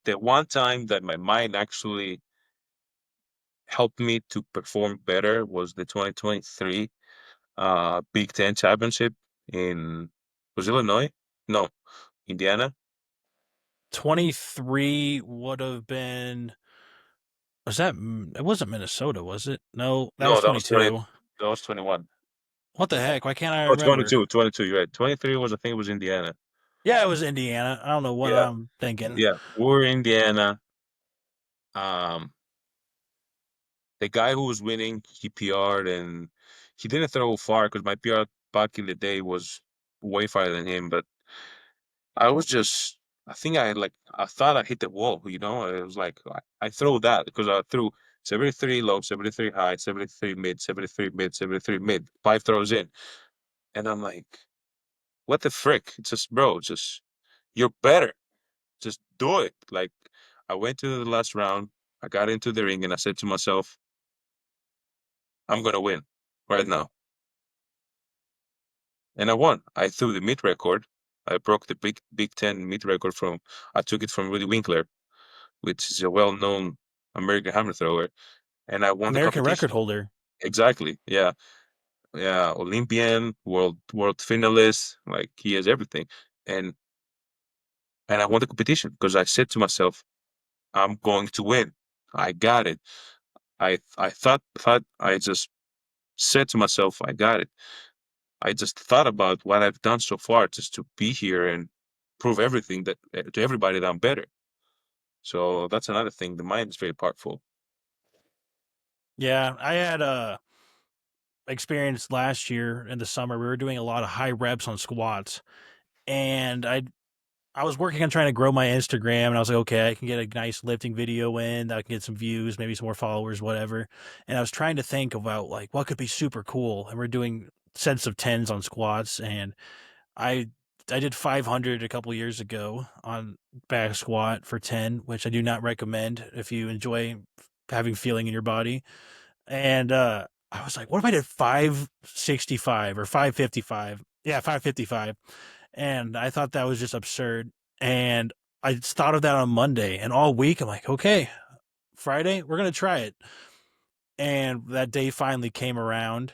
the one time that my mind actually helped me to perform better was the 2023 Big Ten championship in was Illinois? No, Indiana. 23 would have been, was that, it wasn't Minnesota, was it? No, that was No, that was 20, 22. that was 21. What the heck? Why can't I Oh, remember? 22, 22, you're right. 23 was, I think it was Indiana. Yeah, it was Indiana. I don't know what Yeah, I'm thinking. yeah. We're Indiana. Um, the guy who was winning, he PR'd and he didn't throw far because my PR back in the day was way farther than him. But I was just, I think I thought I hit the wall, you know? It was like, I throw that because I threw 73 low, 73 high, 73 mid, 73 mid, 73 mid, five throws in. And I'm like, what the frick? It's just, bro, just, you're better. Just do it. Like, I went to the last round, I got into the ring, and I said to myself, I'm gonna win right now. And I won. I threw the mid record. I broke the Big Ten mid record from. I took it from Rudy Winkler, which is a well-known American hammer thrower, and I won the American record competition. holder. Exactly. Yeah, yeah. Olympian, world finalist. Like he has everything, and I won the competition because I said to myself, I'm going to win. I got it. I thought I just said to myself, I got it. I just thought about what I've done so far just to be here and prove everything that to everybody that I'm better. So that's another thing. The mind is very powerful. Yeah, I had a experience last year in the summer. We were doing a lot of high reps on squats, and I was working on trying to grow my Instagram, and I was like, okay, I can get a nice lifting video in, that I can get some views, maybe some more followers, whatever. And I was trying to think about like what could be super cool, and we're doing sets of tens on squats, and I I did 500 a couple years ago on back squat for 10, which I do not recommend if you enjoy having feeling in your body. And I was like, what if I did 565 or 555? Yeah, 555. And I thought that was just absurd. And I thought of that on Monday, and all week I'm like, okay, Friday, we're going to try it. And that day finally came around.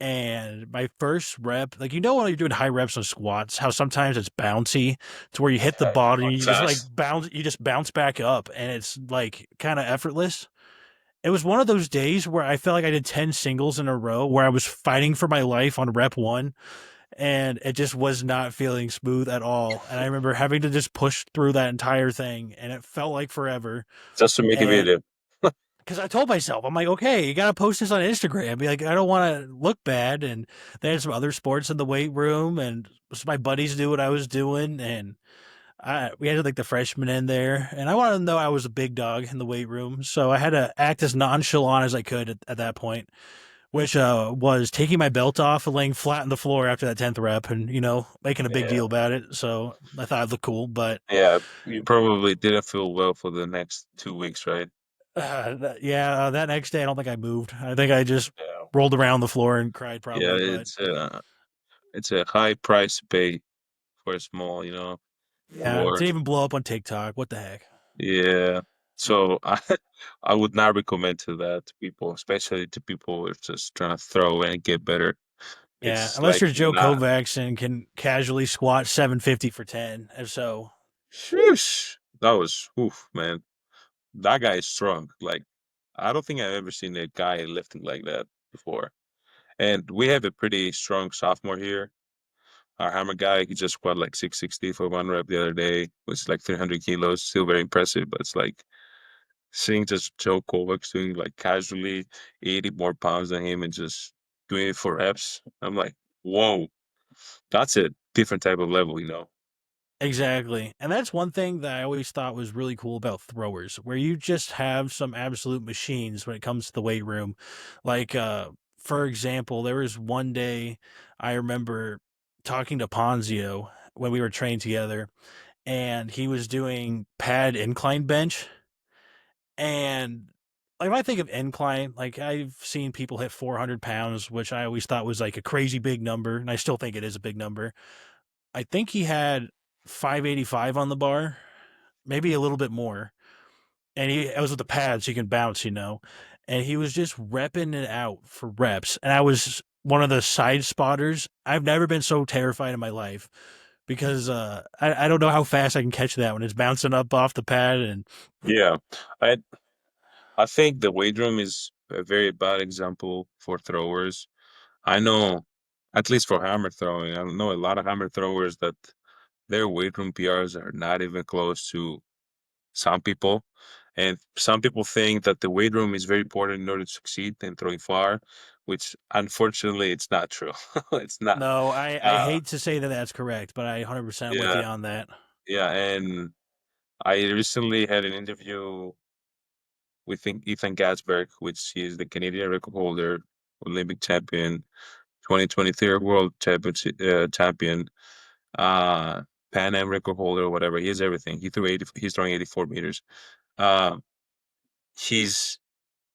And my first rep, like, when you're doing high reps on squats, how sometimes it's bouncy to where you hit the Yeah, bottom, going you just like fast. bounce back up, and it's like kind of effortless. It was one of those days where I felt like I did 10 singles in a row where I was fighting for my life on rep one, and it just was not feeling smooth at all. And I remember having to just push through that entire thing, and it felt like forever. Just to make a And video. because I told myself, I'm like, okay, you got to post this on Instagram. Be like, I don't want to look bad. And they had some other sports in the weight room, and my buddies knew what I was doing. And we had like the freshmen in there, and I wanted to know I was a big dog in the weight room, so I had to act as nonchalant as I could at that point, which was taking my belt off and laying flat on the floor after that 10th rep, and making a big Yeah, deal about it. So I thought I'd look cool, but yeah. You probably didn't feel well for the next 2 weeks, right? that next day I don't think I moved. I think I just Yeah, rolled around the floor and cried yeah. probably, but It's a high price to pay for a small, yeah, it reward. didn't even blow up on TikTok. What the heck? Yeah. So I would not recommend to that to people, especially to people who are just trying to throw and get better. Yeah, It's unless like you're Joe not. Kovacs and can casually squat 750 for 10. If so, Sheesh. That was oof, man. That guy is strong. Like I don't think I've ever seen a guy lifting like that before. And we have a pretty strong sophomore here. Our hammer guy, he just squat like 660 for one rep the other day, which is like 300 kilos. Still very impressive, but it's like seeing just Joe Kovacs doing like casually 80 more pounds than him and just doing it for reps. I'm like, whoa, that's a different type of level, you know? Exactly. And that's one thing that I always thought was really cool about throwers, where you just have some absolute machines when it comes to the weight room. Like for example, there was one day I remember talking to Ponzio when we were trained together, and he was doing pad incline bench. And like when I think of incline, like I've seen people hit 400 pounds, which I always thought was like a crazy big number, and I still think it is a big number. I think he had 585 on the bar, maybe a little bit more. And it was with the pads, so you can bounce, you know. And he was just repping it out for reps. And I was one of the side spotters. I've never been so terrified in my life because I don't know how fast I can catch that when it's bouncing up off the pad. And Yeah, I I think the weight room is a very bad example for throwers. I know, at least for hammer throwing, I know a lot of hammer throwers that their weight room PRs are not even close to some people. And some people think that the weight room is very important in order to succeed in throwing far, which unfortunately it's not true. It's not. no, I Uh, hate to say that that's correct, but I 100% with yeah, you on that. yeah. And I recently had an interview with Ethan Gatsberg, which is the Canadian record holder, Olympic champion, 2023 world championship champion, uh, Pan Am record holder, whatever. He has everything. He's throwing 84 meters. Uh, his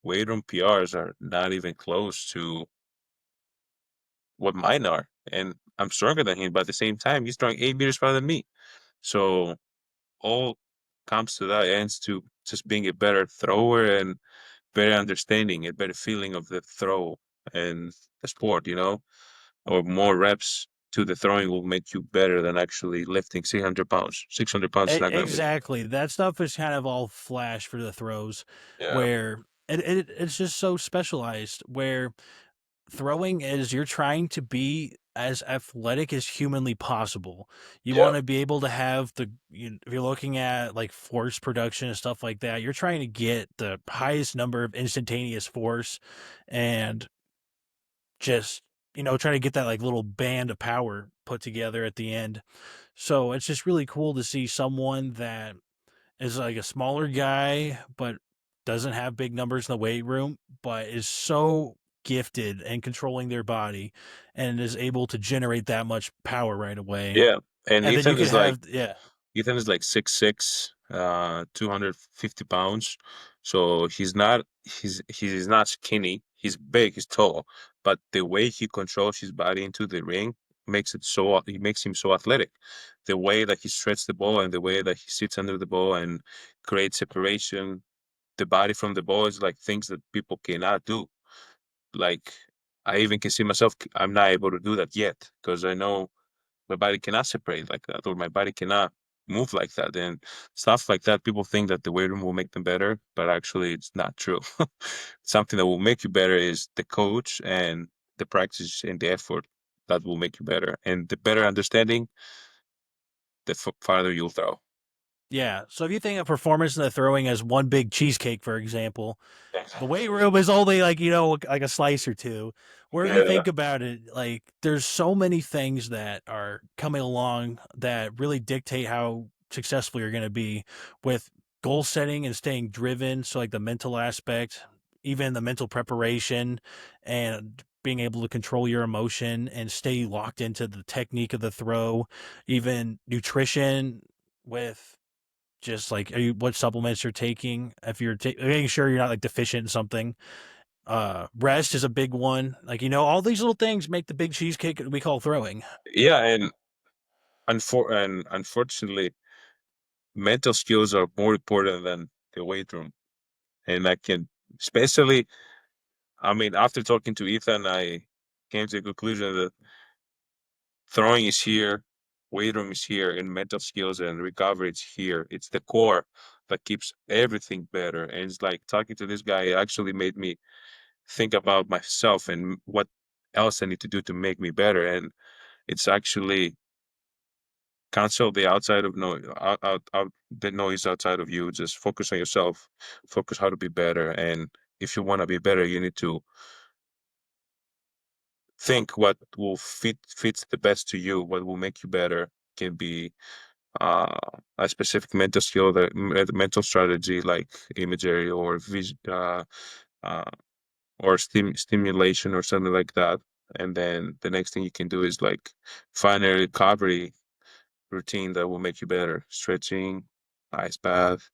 weight room PRs are not even close to what mine are. And I'm stronger than him, but at the same time, he's throwing 8 meters farther than me. So all comes to that ends to just being a better thrower and better understanding, a better feeling of the throw and the sport, or more reps to the throwing will make you better than actually lifting 600 pounds. 600 pounds is not going to make. Exactly. That stuff is kind of all flash for the throws, Yeah. where it's just so specialized. Where throwing is you're trying to be as athletic as humanly possible. You Yeah. want to be able to have if you're looking at like force production and stuff like that, you're trying to get the highest number of instantaneous force and just, trying to get that like little band of power put together at the end. So it's just really cool to see someone that is like a smaller guy, but doesn't have big numbers in the weight room, but is so gifted and controlling their body and is able to generate that much power right away. Yeah. And And then you Ethan could is like have, yeah, Ethan is like 6'6", 250 pounds. So he's not skinny. He's big, he's tall, but the way he controls his body into the ring he makes him so athletic. The way that he stretches the ball and the way that he sits under the ball and creates separation, the body from the ball is like things that people cannot do. Like I even can see myself, I'm not able to do that yet because I know my body cannot separate like that, or my body cannot move like that. And stuff like that, people think that the weight room will make them better, but actually it's not true. Something that will make you better is the coach and the practice and the effort that will make you better. And the better understanding, the farther you'll throw. yeah. So if you think of performance in the throwing as one big cheesecake, for example, the weight Exactly. room is only like, like a slice or two. Where if you Yeah. think about it, like there's so many things that are coming along that really dictate how successful you're going to be with goal setting and staying driven. So, like the mental aspect, even the mental preparation, and being able to control your emotion and stay locked into the technique of the throw, even nutrition with just like what supplements you're taking, if you're making sure you're not like deficient in something. Rest is a big one. Like, all these little things make the big cheesecake that we call throwing. Yeah, and unfortunately, mental skills are more important than the weight room. And I can, especially, I mean, after talking to Ethan, I came to the conclusion that throwing is here, weight room is here, and mental skills and recovery is here. It's the core that keeps everything better. And it's like talking to this guy actually made me think about myself and what else I need to do to make me better. And it's actually cancel the outside of noise, out the noise outside of you. Just focus on yourself. Focus how to be better. And if you want to be better, you need to think what will fits the best to you, what will make you better. Can be uh, a specific mental skill, the mental strategy like imagery uh, or stimulation or something like that. And then the next thing you can do is like find a recovery routine that will make you better. Stretching, ice bath,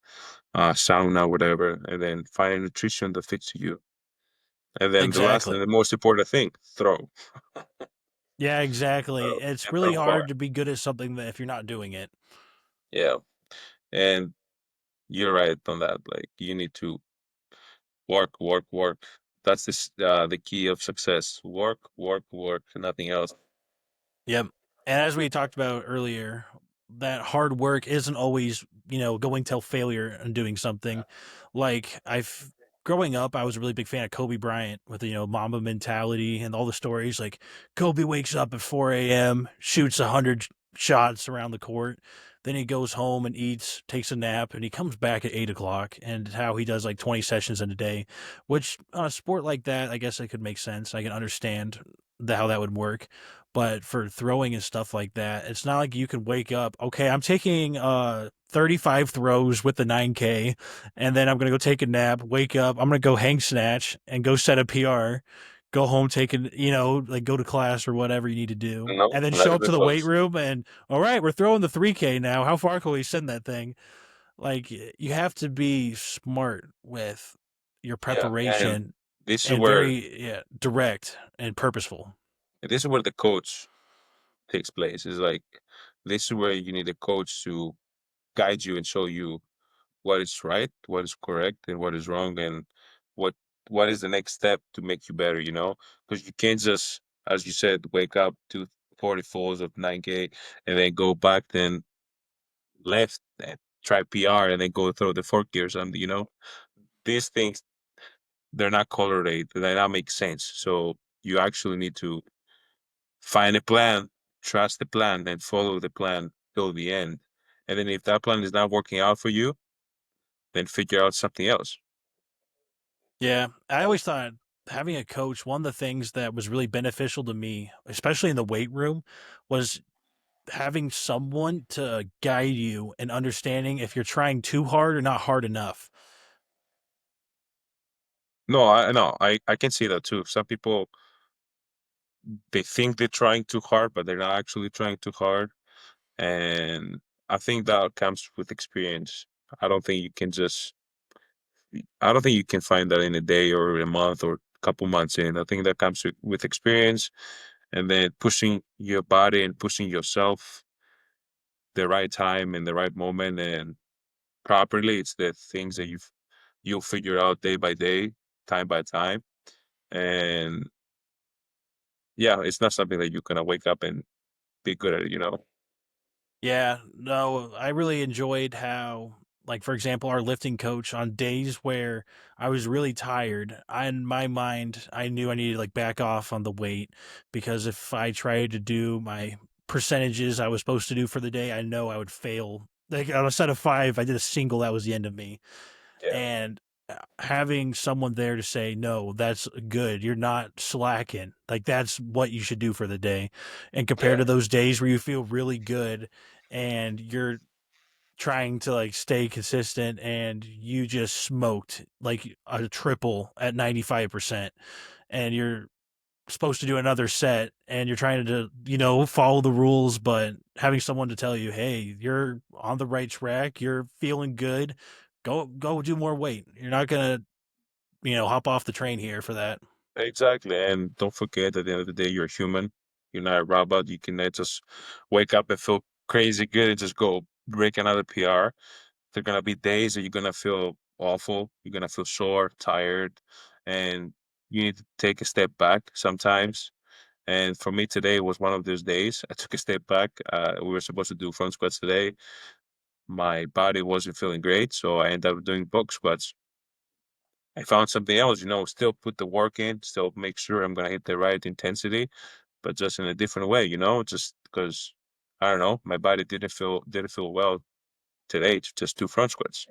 sauna, whatever, and then find a nutrition that fits you. And then the last and Exactly. the most important thing, throw. Yeah, exactly. It's And throw really far. hard to be good at something that if you're not doing it. Yeah. And you're right on that. Like you need to work, work, work. That's the key of success. Work, work, work, nothing else. Yep. And as we talked about earlier, that hard work isn't always, going till failure and doing something. Like I've growing up, I was a really big fan of Kobe Bryant with the, Mamba mentality and all the stories. Like Kobe wakes up at 4 a.m., shoots 100 shots around the court. Then he goes home and eats, takes a nap, and he comes back at 8 o'clock. And how he does like 20 sessions in a day, which on a sport like that, I guess it could make sense. I can understand how that would work. But for throwing and stuff like that, it's not like you can wake up, okay, I'm taking 35 throws with the 9K, and then I'm going to go take a nap, wake up, I'm going to go hang snatch and go set a PR, go home, like go to class or whatever you need to do, No, and then not show up even to the weight close. room and, all right, we're throwing the 3K now. How far can we send that thing? Like, you have to be smart with your Yeah, and preparation this is and where very, yeah, direct and purposeful. this is where the coach takes place. Is like this is where you need a coach to guide you and show you what is right, what is correct, and what is wrong, and what what is the next step to make you better. Because you can't just, as you said, wake up to 40 falls of 9K and then go back, then left and try PR and then go throw the 4K or something. These things, they're not correlated, they not make sense. So you actually need to find a plan, trust the plan, and follow the plan till the end. And then if that plan is not working out for you, then figure out something else. Yeah, I always thought having a coach, one of the things that was really beneficial to me, especially in the weight room, was having someone to guide you and understanding if you're trying too hard or not hard enough. No, I know. I can see that too. Some people, they think they're trying too hard, but they're not actually trying too hard. And I think that comes with experience. I don't think you can just I don't think you can find that in a day or a month or a couple months in. I think that comes with experience and then pushing your body and pushing yourself the right time and the right moment and properly. It's the things that you'll figure out day by day, time by time. And yeah, it's not something that you're gonna wake up and be good at it. Yeah, no, I really enjoyed how, like, for example, our lifting coach on days where I was really tired, in my mind, I knew I needed to like back off on the weight because if I tried to do my percentages I was supposed to do for the day, I know I would fail. Like on a set of five, I did a single, that was the end of me. Yeah, And having someone there to say, no, that's good. You're not slacking. Like that's what you should do for the day. And compared yeah, to those days where you feel really good and you're trying to like stay consistent and you just smoked like a triple at 95% and you're supposed to do another set and you're trying to follow the rules, but having someone to tell you, hey, you're on the right track, you're feeling good, go do more weight. You're not gonna hop off the train here for that. exactly. And don't forget, at the end of the day, you're human. You're not a robot. You cannot just wake up and feel crazy good and just go break another PR. There are gonna be days that you're gonna feel awful. You're gonna feel sore, tired, and you need to take a step back sometimes. And for me today was one of those days. I took a step back. We were supposed to do front squats today. My body wasn't feeling great, so I ended up doing box squats. I found something else, still put the work in, still make sure I'm gonna hit the right intensity, but just in a different way, just because I don't know, my body didn't feel well today to just do front squats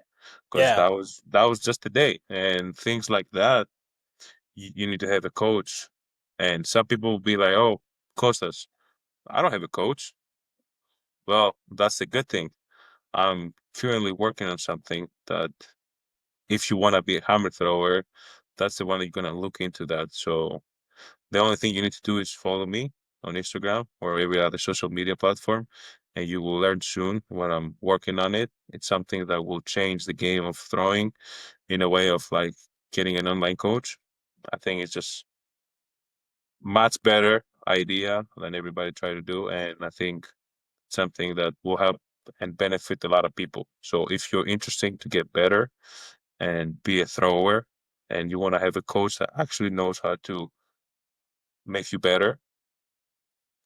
because Yeah, that was just the day. And things like that, you need to have a coach. And some people will be like, "Oh, Kostas, I don't have a coach." Well, that's a good thing. I'm currently working on something that if you want to be a hammer thrower, that's the one that you're gonna look into that. So the only thing you need to do is follow me on Instagram or every other social media platform, and you will learn soon when I'm working on it. It's something that will change the game of throwing in a way of like getting an online coach. I think it's just much better idea than everybody try to do, and I think something that will help and benefit a lot of people. So if you're interested to get better and be a thrower, and you want to have a coach that actually knows how to make you better,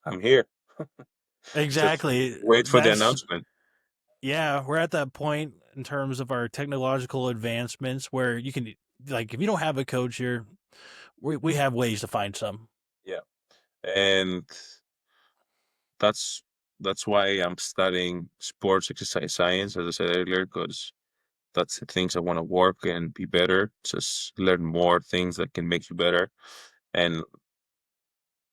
I'm here. Just Exactly. wait for the That's announcement. Yeah, we're at that point in terms of our technological advancements where you can, like, if you don't have a coach here, we have ways to find some. Yeah. And that's that's why I'm studying sports exercise science, as I said earlier, because that's the things I want to work and be better, just learn more things that can make you better. And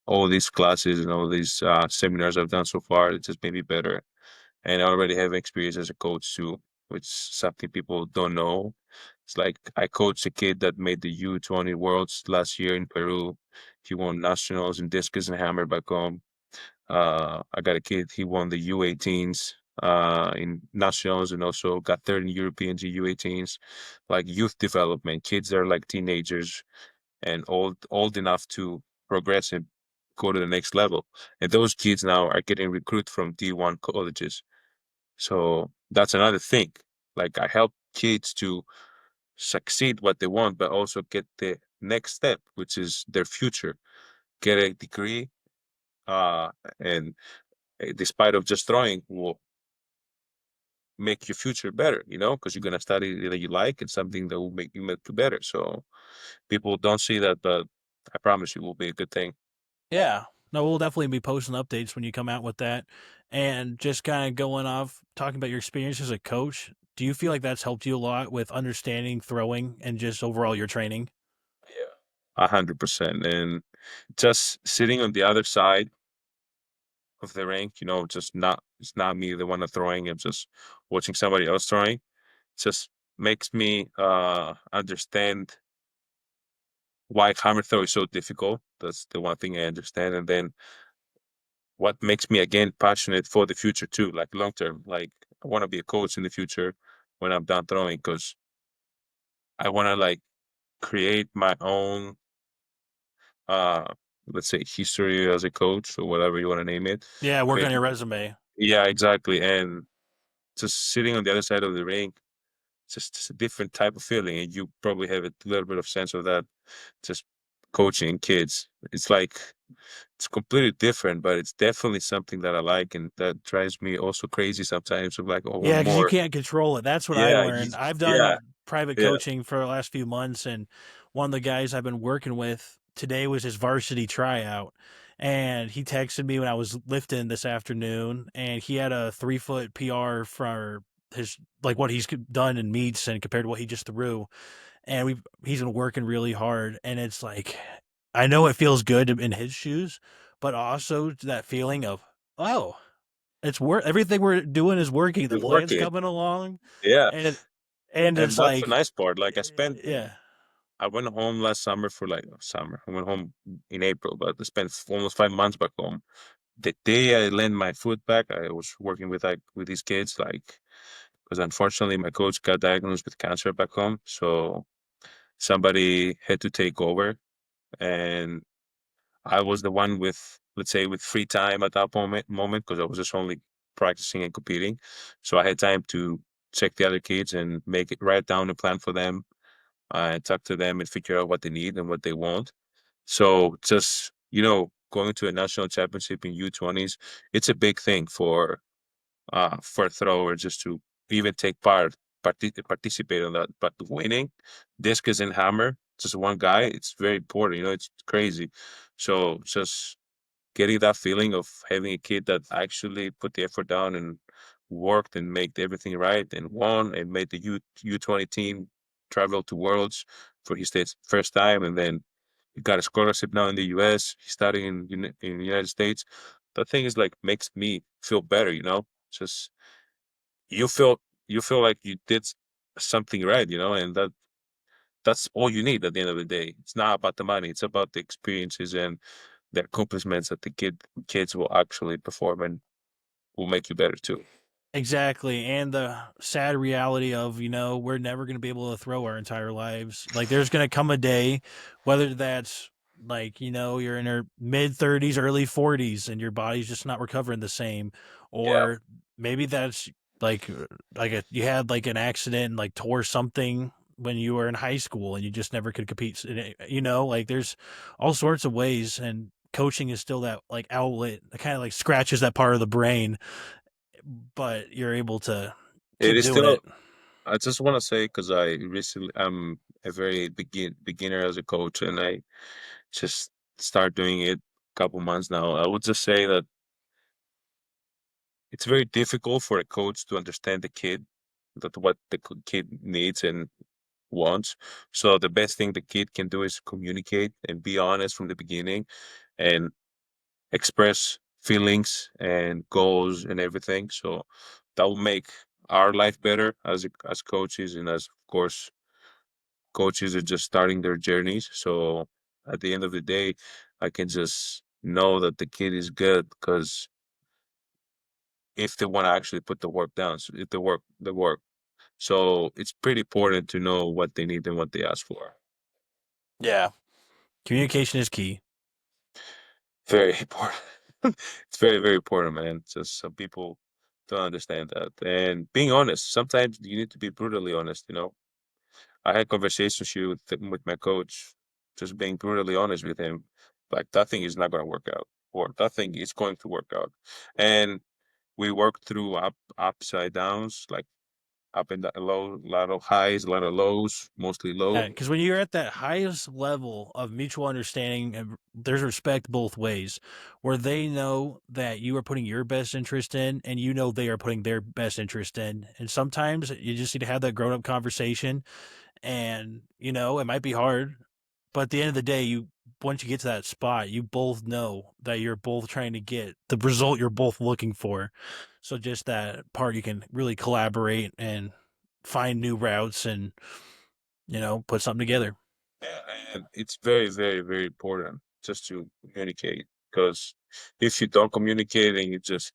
all these classes and all these seminars I've done so far, it just made me better. And I already have experience as a coach too, which is something people don't know. It's like I coached a kid that made the U20 Worlds last year in Peru. He won nationals in discus and hammer back home. I got a kid, he won the U18s in nationals and also got third in Europeans in U18s. Like youth development, kids that are like teenagers and old enough to progress and go to the next level. And those kids now are getting recruited from D1 colleges. So that's another thing. Like I help kids to succeed what they want, but also get the next step, which is their future. Get a degree, uh, and despite of just throwing, will make your future better. You know, because you're gonna study that you like and something that will make you better. So people don't see that, but I promise you, will be a good thing. Yeah. No, we'll definitely be posting updates when you come out with that. And just kind of going off, talking about your experience as a coach, do you feel like that's helped you a lot with understanding throwing and just overall your training? Yeah, 100%. And just sitting on the other side of the rink, you know, just not it's not me the one that's throwing, I'm just watching somebody else throwing. Just makes me understand why hammer throw is so difficult. That's the one thing I understand. And then what makes me again passionate for the future too, like long term. Like I want to be a coach in the future when I'm done throwing because I want to like create my own uh let's say history as a coach or whatever you want to name it. Yeah, work Create on your resume. Yeah, exactly. And just sitting on the other side of the ring, just a different type of feeling. And you probably have a little bit of sense of that just coaching kids. It's like it's completely different, but it's definitely something that I like and that drives me also crazy sometimes of like, oh, I want Yeah, because you more. can't control it. That's what I Yeah, learned. I've yeah, done private yeah. coaching for the last few months, and one of the guys I've been working with today was his varsity tryout. And he texted me when I was lifting this afternoon, and he had a 3 foot PR for his like what he's done in meets and compared to what he just threw. And he's been working really hard, and it's like I know it feels good in his shoes, but also that feeling of, oh, it's work. Everything we're doing is working. The It's plan's working. coming along, Yeah. and and And it's that's the like, nice part. Like yeah, I went home last summer for like summer. I went home in April, but I spent almost 5 months back home. The day I land my foot back, I was working with these kids, like because unfortunately my coach got diagnosed with cancer back home, so somebody had to take over, and I was the one with, let's say, with free time at that moment because I was just only practicing and competing, so I had time to check the other kids and make it write down a plan for them, talk to them and figure out what they need and what they want. So just, going to a national championship in U20s, it's a big thing for a thrower just to even take participate on that. But winning discus and hammer, just one guy, it's very important. It's crazy. So just getting that feeling of having a kid that actually put the effort down and worked and made everything right and won and made the U20 team travel to Worlds for his first time, and then he got a scholarship now in the US. He's studying in the United States. The thing is like makes me feel better. Just you feel like you did something right, and that's all you need at the end of the day. It's not about the money; it's about the experiences and the accomplishments that the kids will actually perform and will make you better too. Exactly. And the sad reality of, we're never going to be able to throw our entire lives. Like, there's going to come a day, whether that's like, you're in your mid 30s, early 40s, and your body's just not recovering the same. Yeah, Or maybe that's like, you had like an accident and like tore something when you were in high school and you just never could compete. Like there's all sorts of ways. And coaching is still that like outlet that kind of like scratches that part of the brain, but you're able to it keep is doing still. it. I just want to say because I'm a very beginner as a coach, and I just start doing it a couple months now. I would just say that it's very difficult for a coach to understand the kid, that what the kid needs and wants. So the best thing the kid can do is communicate and be honest from the beginning and express feelings and goals and everything. So that will make our life better as coaches and as of course coaches are just starting their journeys. So at the end of the day, I can just know that the kid is good because if they want to actually put the work down, so if the work. So it's pretty important to know what they need and what they ask for. Yeah. Communication is key. Very important. It's very, very important, man. Just some people don't understand that. And being honest, sometimes you need to be brutally honest. I had conversations here with my coach, just being brutally honest with him. Like that thing is not going to work out, or that thing is going to work out. And we worked through upside downs, like up and down, low, a lot of highs, a lot of lows, mostly low. Because when you're at that highest level of mutual understanding, and there's respect both ways, where they know that you are putting your best interest in, and they are putting their best interest in. And sometimes you just need to have that grown up conversation, and it might be hard, but at the end of the day, you once you get to that spot, you both know that you're both trying to get the result you're both looking for. So just that part, you can really collaborate and find new routes and put something together. Yeah, and it's very, very, very important just to communicate because if you don't communicate and you just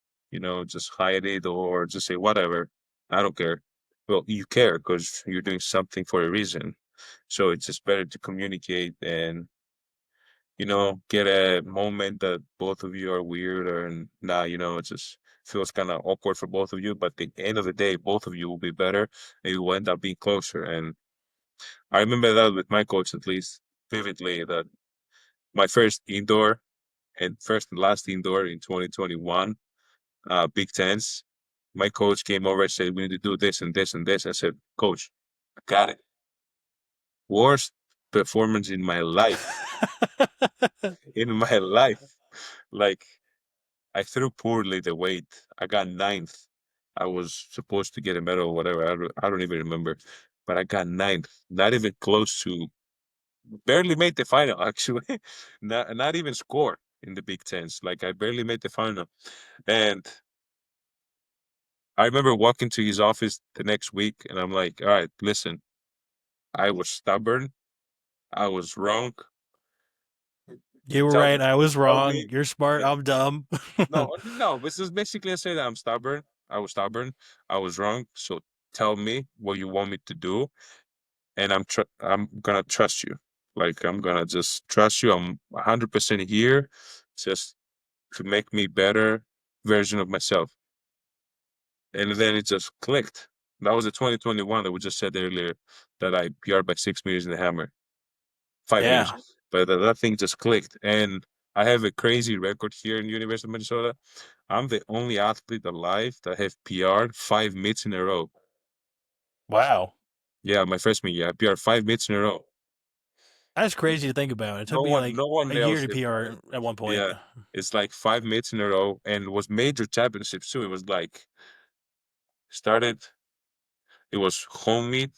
hide it or just say whatever, I don't care. Well, you care because you're doing something for a reason. So it's just better to communicate and get a moment that both of you are weird or it just feels kind of awkward for both of you. But at the end of the day, both of you will be better and you will end up being closer. And I remember that with my coach at least vividly that my first and last indoor in 2021, Big Tens, my coach came over and said, we need to do this and this and this. I said, Coach, I got it. Worst performance in my life. In my life. Like I threw poorly the weight. I got ninth. I was supposed to get a medal or whatever. I don't even remember. But I got ninth. Not even close to barely made the final actually. Not even score in the Big Tens. Like I barely made the final. And I remember walking to his office the next week and I'm like, all right, listen, I was stubborn. I was wrong. You were Tell right. I was tell wrong. me. You're smart. Yeah. I'm dumb. No, this is basically I say that I'm stubborn. I was stubborn. I was wrong. So tell me what you want me to do and I'm gonna trust you. Like I'm gonna just trust you. I'm 100% here just to make me better version of myself. And then it just clicked. That was the 2021 that we just said earlier that I PR'd by 6 meters in the hammer, 5 meters. Yeah. But that thing just clicked. And I have a crazy record here in University of Minnesota. I'm the only athlete alive that have PR'd 5 meets in a row. Wow. Yeah, my freshman year, I PR'd 5 meets in a row. That's crazy to think about. It took No me one, like no a one year else to have done PR it. at one point. Yeah, it's like 5 meets in a row, and it was major championships too. It was like started. It was home meet,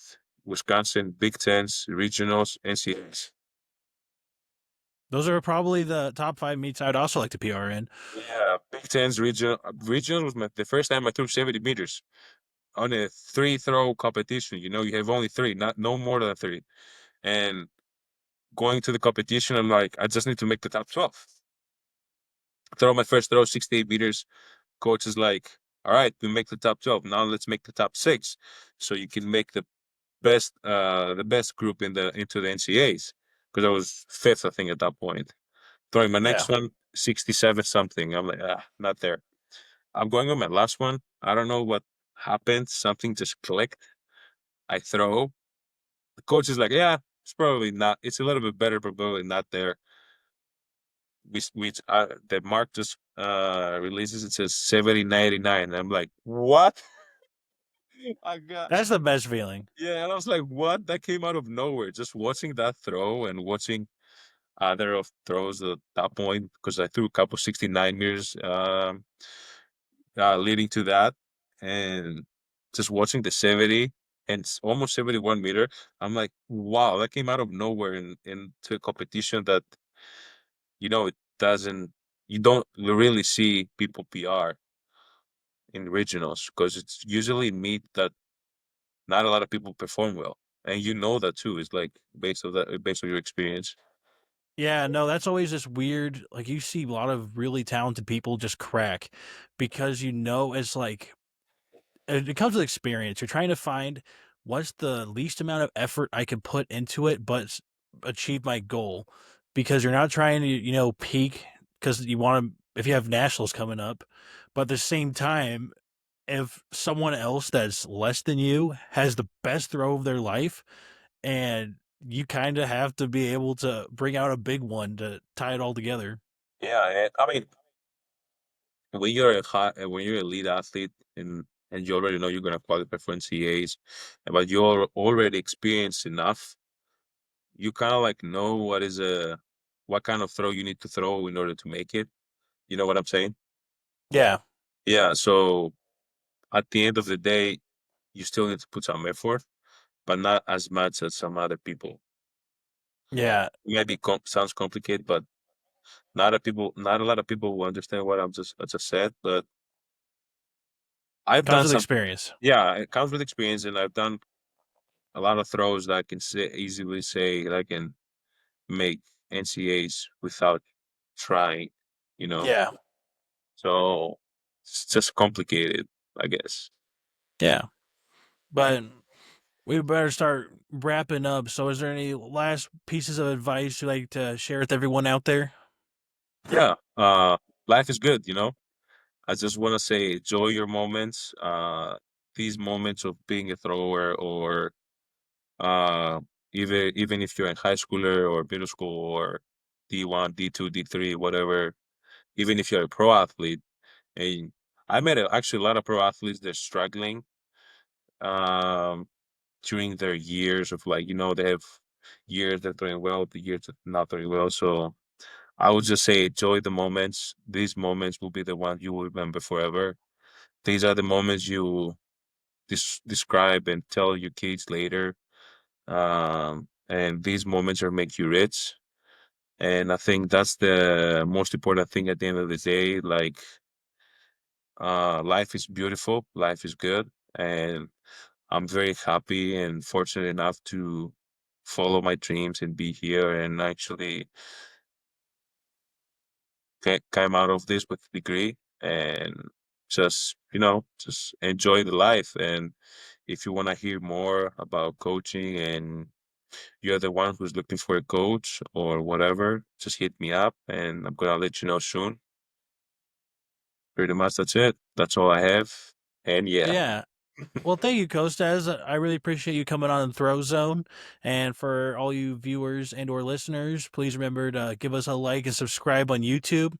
Wisconsin, Big Tens, regionals, NCAAs. Those are probably the top 5 meets I'd also like to PR in. Yeah, Big Tens regional was the first time I threw 70 meters on a three throw competition. You know, you have only three, not no more than three. And going to the competition, I'm like, I just need to make the top 12. Throw my first throw, 68 meters. Coach is like, all right, we make the top 12. Now let's make the top six. So you can make the best group in the into the NCAAs. Because I was fifth, I think, at that point. Throwing my Yeah. next one, 67 something. I'm like, not there. I'm going on my last one. I don't know what happened. Something just clicked. I throw. The coach is like, yeah, it's probably not. It's a little bit better, but probably not there. The mark just releases. It says 70-99. I'm like, what? I got That's the best feeling. Yeah, and I was like, what? That came out of nowhere. Just watching that throw and watching other of throws at that point because I threw a couple 69 meters leading to that, and just watching the 70 and almost 71 meter. I'm like, wow, that came out of nowhere into a competition that it doesn't. You don't really see people PR in regionals because it's usually meet that not a lot of people perform well, and you know that too. It's like based on your experience. Yeah, no, that's always this weird. Like you see a lot of really talented people just crack because it's like it comes with experience. You're trying to find what's the least amount of effort I can put into it, but achieve my goal. Because you're not trying to, peak because you want to. If you have nationals coming up, but at the same time, if someone else that's less than you has the best throw of their life, and you kind of have to be able to bring out a big one to tie it all together. Yeah, and I mean, when you're a lead athlete and you already know you're gonna qualify for NCAAs, but you're already experienced enough, you kind of like know what kind of throw you need to throw in order to make it. You know what I'm saying? Yeah, Yeah. So at the end of the day, you still need to put some effort, but not as much as some other people. yeah, Maybe sounds complicated, but not a lot of people will understand what I just said. But I've comes done with some. experience. Yeah, it comes with experience, and I've done a lot of throws that I can easily say that I can make NCAs without trying, you know? Yeah, So it's just complicated, I guess. yeah, but we better start wrapping up. So, is there any last pieces of advice you'd like to share with everyone out there? Yeah, life is good, you know? I just want to say enjoy your moments. These moments of being a thrower or uh, even if you're in high schooler or middle school or D1, D2, D3, whatever, even if you're a pro athlete, and I met actually a lot of pro athletes that are struggling um, during their years of like, they have years that are doing well, the years that are not doing well. So I would just say enjoy the moments. These moments will be the ones you will remember forever. These are the moments you describe and tell your kids later. And these moments are make you rich. And I think that's the most important thing at the end of the day. Like, life is beautiful, life is good, and I'm very happy and fortunate enough to follow my dreams and be here and actually came out of this with a degree and just enjoy the life. And if you want to hear more about coaching and you're the one who's looking for a coach or whatever, just hit me up and I'm gonna let you know soon. Pretty much that's it. That's all I have. And yeah. Yeah. Well, thank you, Kostas. I really appreciate you coming on the Throw Zone. And for all you viewers and or listeners, please remember to give us a like and subscribe on YouTube.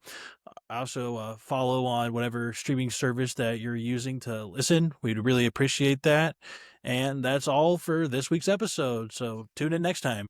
Also, follow on whatever streaming service that you're using to listen. We'd really appreciate that. And that's all for this week's episode. So tune in next time.